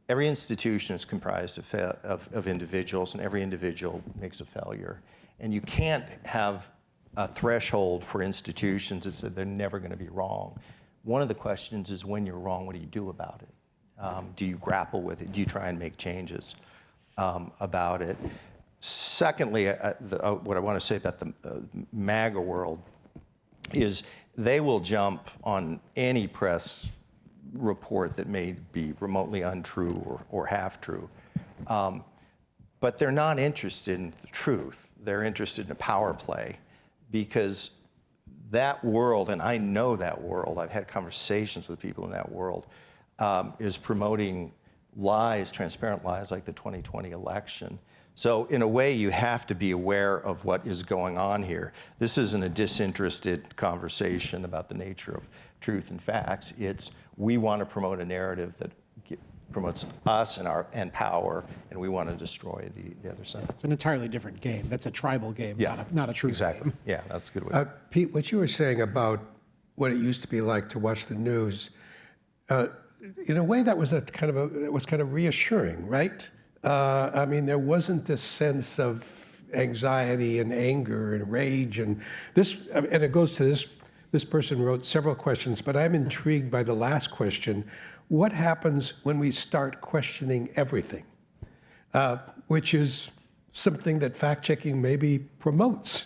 Every institution is comprised of individuals, and every individual makes a failure. And you can't have a threshold for institutions that said they're never going to be wrong. One of the questions is when you're wrong, what do you do about it? Do you grapple with it? Do you try and make changes about it? Secondly, what I want to say about the MAGA world is they will jump on any press report that may be remotely untrue or half true. But they're not interested in the truth. They're interested in a power play, because that world, and I know that world, I've had conversations with people in that world, is promoting lies, transparent lies like the 2020 election. So in a way, you have to be aware of what is going on here. This isn't a disinterested conversation about the nature of truth and facts. It's we want to promote a narrative that promotes us and power, and we want to destroy the other side. It's an entirely different game. That's a tribal game, not a truth exactly. game. Yeah, that's a good way. Pete, what you were saying about what it used to be like to watch the news, in a way that was kind of reassuring, right? I mean, there wasn't this sense of anxiety and anger and rage and this, and it goes to this person wrote several questions, but I'm intrigued by the last question. What happens when we start questioning everything? Which is something that fact-checking maybe promotes.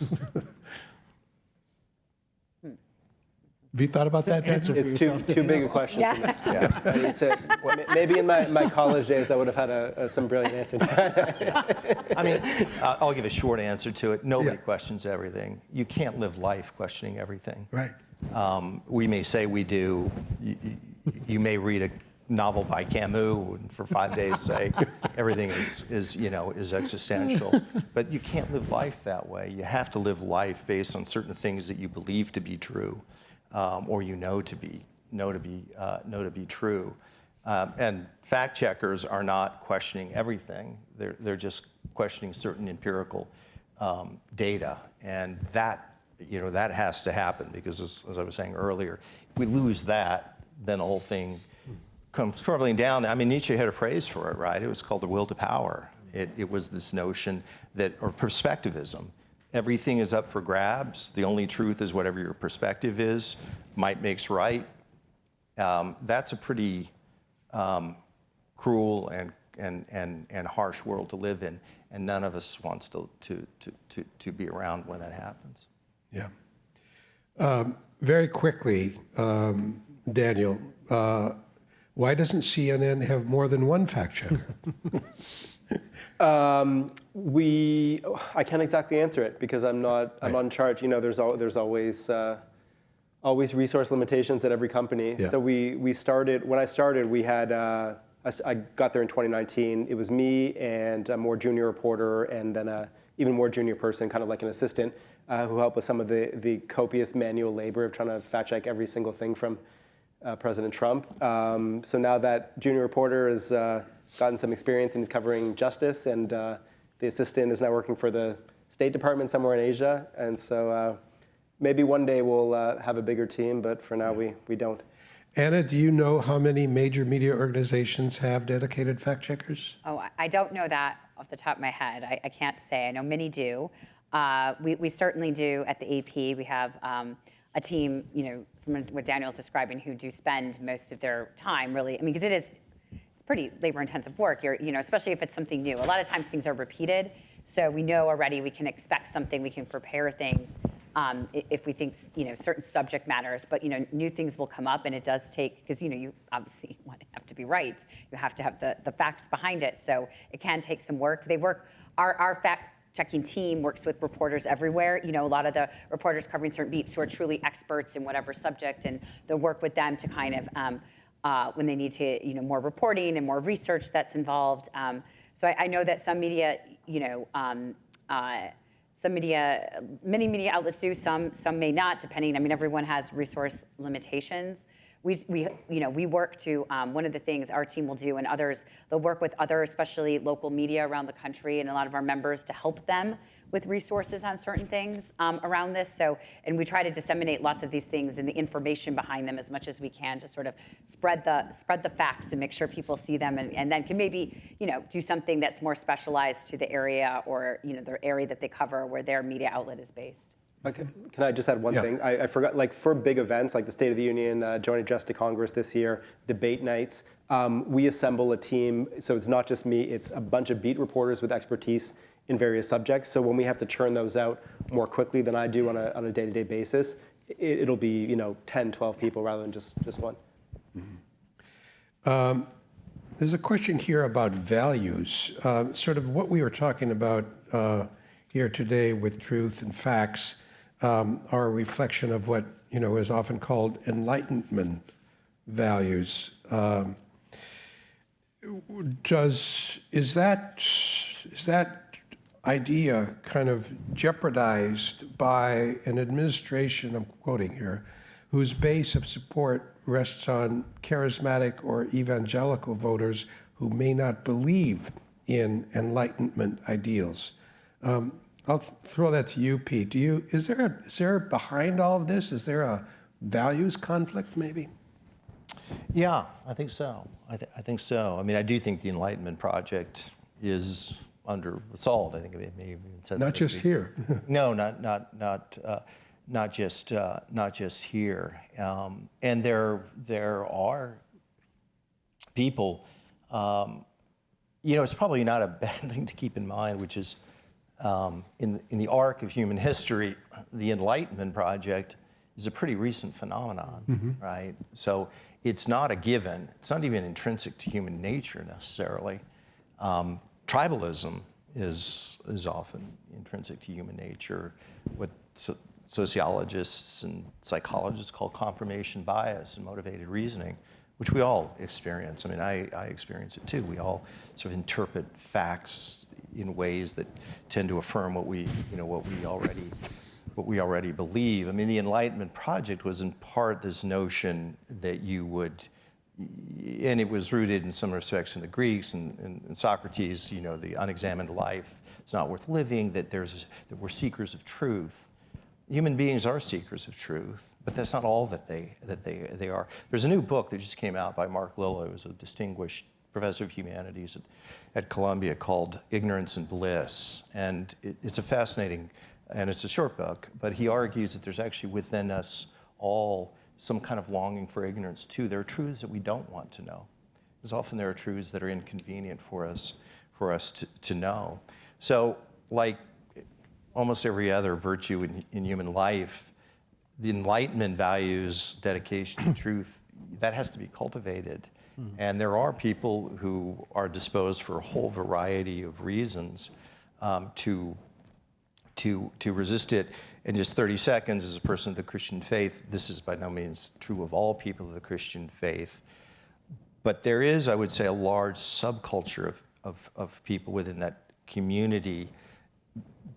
Have you thought about that? Answer for It's yourself, too big a question. Yeah. Maybe in my college days, I would have had some brilliant answer. I mean, I'll give a short answer to it. Nobody questions everything. You can't live life questioning everything. Right. We may say we do. You may read a novel by Camus and for 5 days say everything is existential. But you can't live life that way. You have to live life based on certain things that you believe to be true, or know to be true. And fact checkers are not questioning everything. They're just questioning certain empirical data, and that has to happen, because as I was saying earlier, if we lose that, then the whole thing comes crumbling down. I mean, Nietzsche had a phrase for it, right? It was called the will to power. It was this notion or perspectivism. Everything is up for grabs. The only truth is whatever your perspective is. Might makes right. That's a pretty cruel and harsh world to live in, and none of us wants to be around when that happens. Yeah. Very quickly, Daniel, why doesn't CNN have more than one fact checker? I can't exactly answer it because I'm not in charge. You know, there's always resource limitations at every company. Yeah. So we started, when I started, we had, I got there in 2019. It was me and a more junior reporter and then a even more junior person, kind of like an assistant, who helped with some of the copious manual labor of trying to fact check every single thing from President Trump. So now that junior reporter has gotten some experience and he's covering justice, and the assistant is now working for the State Department somewhere in Asia. And so maybe one day we'll have a bigger team, but for now we don't. Anna, do you know how many major media organizations have dedicated fact checkers? Oh, I don't know that off the top of my head. I can't say. I know many do. We certainly do at the AP. We have a team, you know, someone, what Daniel's describing, who do spend most of their time really, I mean, because it's pretty labor-intensive work, you know, especially if it's something new. A lot of times things are repeated, so we know already we can expect something, we can prepare things if we think, you know, certain subject matters. But, you know, new things will come up, and it does take, because, you know, you obviously have to be right. You have to have the facts behind it, so it can take some work. Our fact-checking team works with reporters everywhere. You know, a lot of the reporters covering certain beats who are truly experts in whatever subject, and they'll work with them to kind of, when they need to, you know, more reporting and more research that's involved. So I know that some media, you know, many media outlets do, some may not, depending. I mean, everyone has resource limitations. We work to, one of the things our team will do, and others, they'll work with other, especially local media around the country and a lot of our members to help them with resources on certain things around this. So, and we try to disseminate lots of these things and the information behind them as much as we can to sort of spread the facts and make sure people see them, and then can maybe, you know, do something that's more specialized to the area or, you know, the area that they cover where their media outlet is based. Okay. Can I just add one thing? I forgot, like for big events like the State of the Union, Joint Address to Congress this year, debate nights, we assemble a team, so it's not just me, it's a bunch of beat reporters with expertise in various subjects. So when we have to churn those out more quickly than I do on a day-to-day basis, it'll be, you know, 10, 12 people rather than just one. Mm-hmm. There's a question here about values, sort of what we were talking about here today with truth and facts. Are a reflection of what, you know, is often called Enlightenment values. Is that idea kind of jeopardized by an administration, I'm quoting here, whose base of support rests on charismatic or evangelical voters who may not believe in Enlightenment ideals? I'll throw that to you, Pete. Is there behind all of this? Is there a values conflict, maybe? Yeah, I think so. I think so. I mean, I do think the Enlightenment Project is under assault. I think it may have been said. Not just here. No, not just here. And there are people. You know, it's probably not a bad thing to keep in mind, which is in the arc of human history, the Enlightenment Project is a pretty recent phenomenon, right? So it's not a given. It's not even intrinsic to human nature necessarily. Tribalism is often intrinsic to human nature. What sociologists and psychologists call confirmation bias and motivated reasoning, which we all experience. I mean, I experience it too. We all sort of interpret facts in ways that tend to affirm what we already believe. I mean, the Enlightenment Project was in part this notion that you would, and it was rooted in some respects in the Greeks and Socrates, you know, the unexamined life is not worth living, that we're seekers of truth. Human beings are seekers of truth, but that's not all that they are. There's a new book that just came out by Mark Lilla, who's a distinguished professor of humanities at Columbia, called Ignorance and Bliss. And it's a fascinating, and it's a short book, but he argues that there's actually within us all some kind of longing for ignorance too. There are truths that we don't want to know. because often there are truths that are inconvenient for us to know. So, like almost every other virtue in human life, the Enlightenment values dedication to truth. That has to be cultivated. And there are people who are disposed for a whole variety of reasons to resist it. In just 30 seconds, as a person of the Christian faith, this is by no means true of all people of the Christian faith. But there is, I would say, a large subculture of people within that community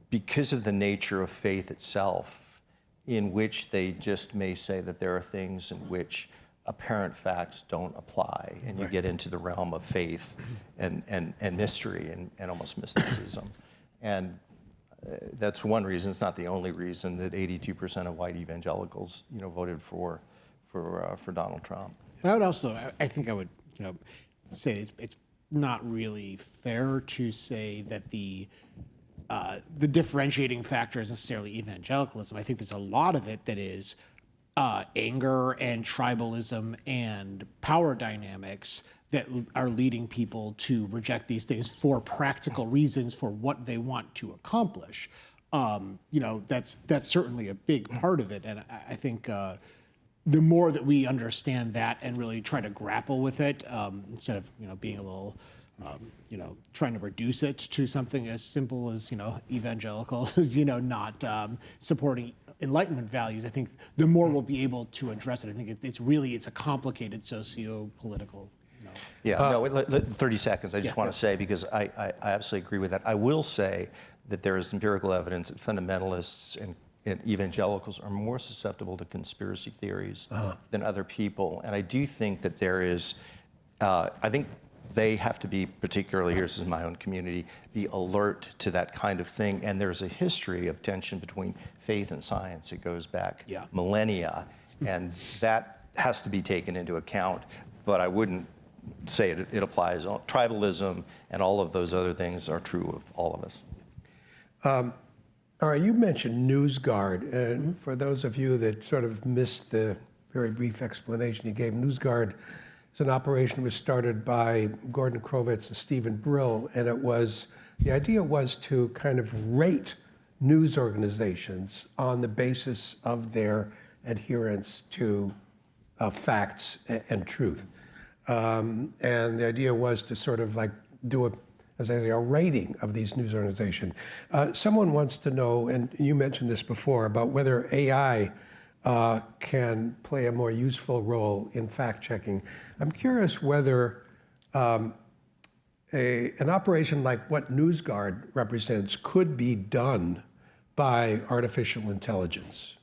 because of the nature of faith itself, in which they just may say that there are things in which apparent facts don't apply, and you get into the realm of faith and mystery and almost mysticism. And that's one reason, it's not the only reason, that 82% of white evangelicals, voted for Donald Trump. And I would also, I think I would, say it's not really fair to say that the differentiating factor is necessarily evangelicalism. I think there's a lot of it that is anger and tribalism and power dynamics that are leading people to reject these things for practical reasons for what they want to accomplish. That's certainly a big part of it, and I think the more that we understand that and really try to grapple with it, instead of being a little trying to reduce it to something as simple as evangelical, not supporting Enlightenment values, I think the more we'll be able to address it. I think it's a complicated socio-political. Yeah, no, 30 seconds. I just want to say, because I absolutely agree with that. I will say that there is empirical evidence that fundamentalists and evangelicals are more susceptible to conspiracy theories than other people. And I do think that there is, I think they have to be, particularly here, this is my own community, be alert to that kind of thing. And there's a history of tension between faith and science. It goes back millennia. And that has to be taken into account. But I wouldn't say it applies. Tribalism and all of those other things are true of all of us. All right, you mentioned NewsGuard, and for those of you that sort of missed the very brief explanation you gave, NewsGuard is an operation that was started by Gordon Krovitz and Stephen Brill, and the idea was to kind of rate news organizations on the basis of their adherence to facts and truth. And the idea was to sort of like do a rating of these news organizations. Someone wants to know, and you mentioned this before, about whether AI can play a more useful role in fact-checking. I'm curious whether an operation like what NewsGuard represents could be done by artificial intelligence.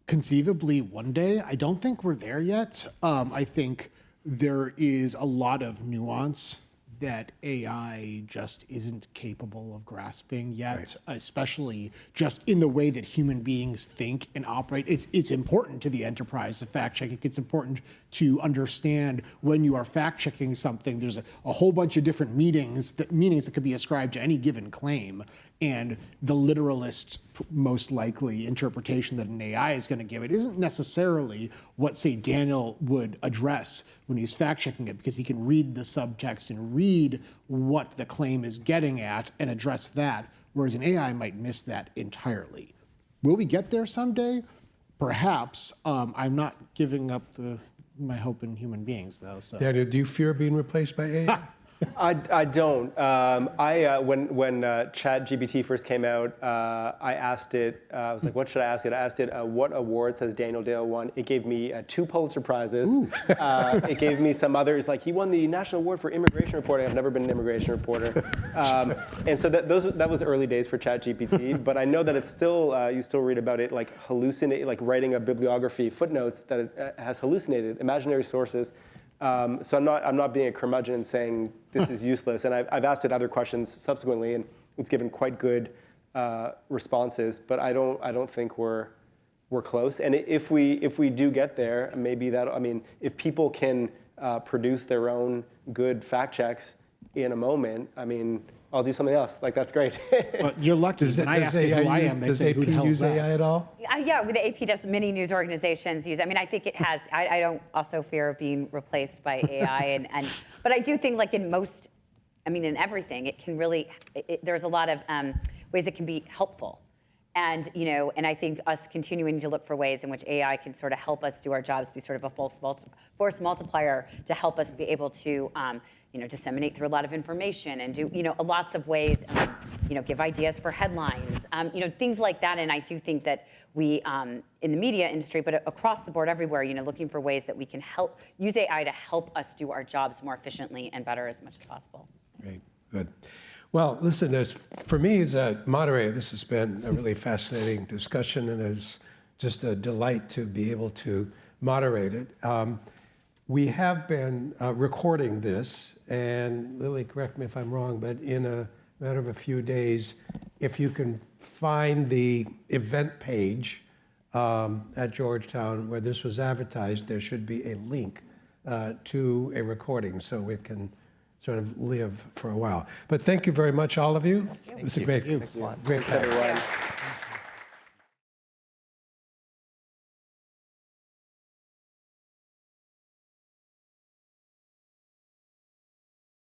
Conceivably one day. I don't think we're there yet. I think there is a lot of nuance that AI just isn't capable of grasping yet, especially just in the way that human beings think and operate. It's important to the enterprise of fact checking. It's important to understand when you are fact checking something, there's a whole bunch of different meanings that could be ascribed to any given claim. And the literalist, most likely, interpretation that an AI is going to give it isn't necessarily what, say, Daniel would address when he's fact-checking it, because he can read the subtext and read what the claim is getting at and address that, whereas an AI might miss that entirely. Will we get there someday? Perhaps. I'm not giving up my hope in human beings, though. So. Daniel, do you fear being replaced by AI? I don't. When ChatGPT first came out, I asked it, I was like, what should I ask it? I asked it, what awards has Daniel Dale won? It gave me 2 Pulitzer Prizes. It gave me some others, like he won the National Award for Immigration Reporting. I've never been an immigration reporter. And so that was early days for ChatGPT, but I know that it's still, you still read about it, like writing a bibliography, footnotes that it has hallucinated, imaginary sources. So I'm not being a curmudgeon and saying this is useless. And I've asked it other questions subsequently, and it's given quite good responses. But I don't think we're close. And if we do get there, maybe if people can produce their own good fact checks in a moment, I'll do something else. Like, that's great. But you're lucky. When I ask it who I am, they does say, AP who the hell is use that? AI at all? Yeah, the AP does. Many news organizations use. I mean, I think it has. I don't also fear being replaced by AI, but I do think like in most, I mean, in everything, it can really. There's a lot of ways it can be helpful, and and I think us continuing to look for ways in which AI can sort of help us do our jobs, be sort of a force multiplier to help us be able to. Disseminate through a lot of information and do, lots of ways, give ideas for headlines, things like that. And I do think that we, in the media industry, but across the board everywhere, looking for ways that we can use AI to help us do our jobs more efficiently and better as much as possible. Great, good. Well, listen, for me as a moderator, this has been a really fascinating discussion, and it's just a delight to be able to moderate it. We have been recording this, and Lily, correct me if I'm wrong, but in a matter of a few days, if you can find the event page at Georgetown where this was advertised, there should be a link to a recording so it can sort of live for a while. But thank you very much, all of you. It was a great, Thanks a lot. great time. Everyone.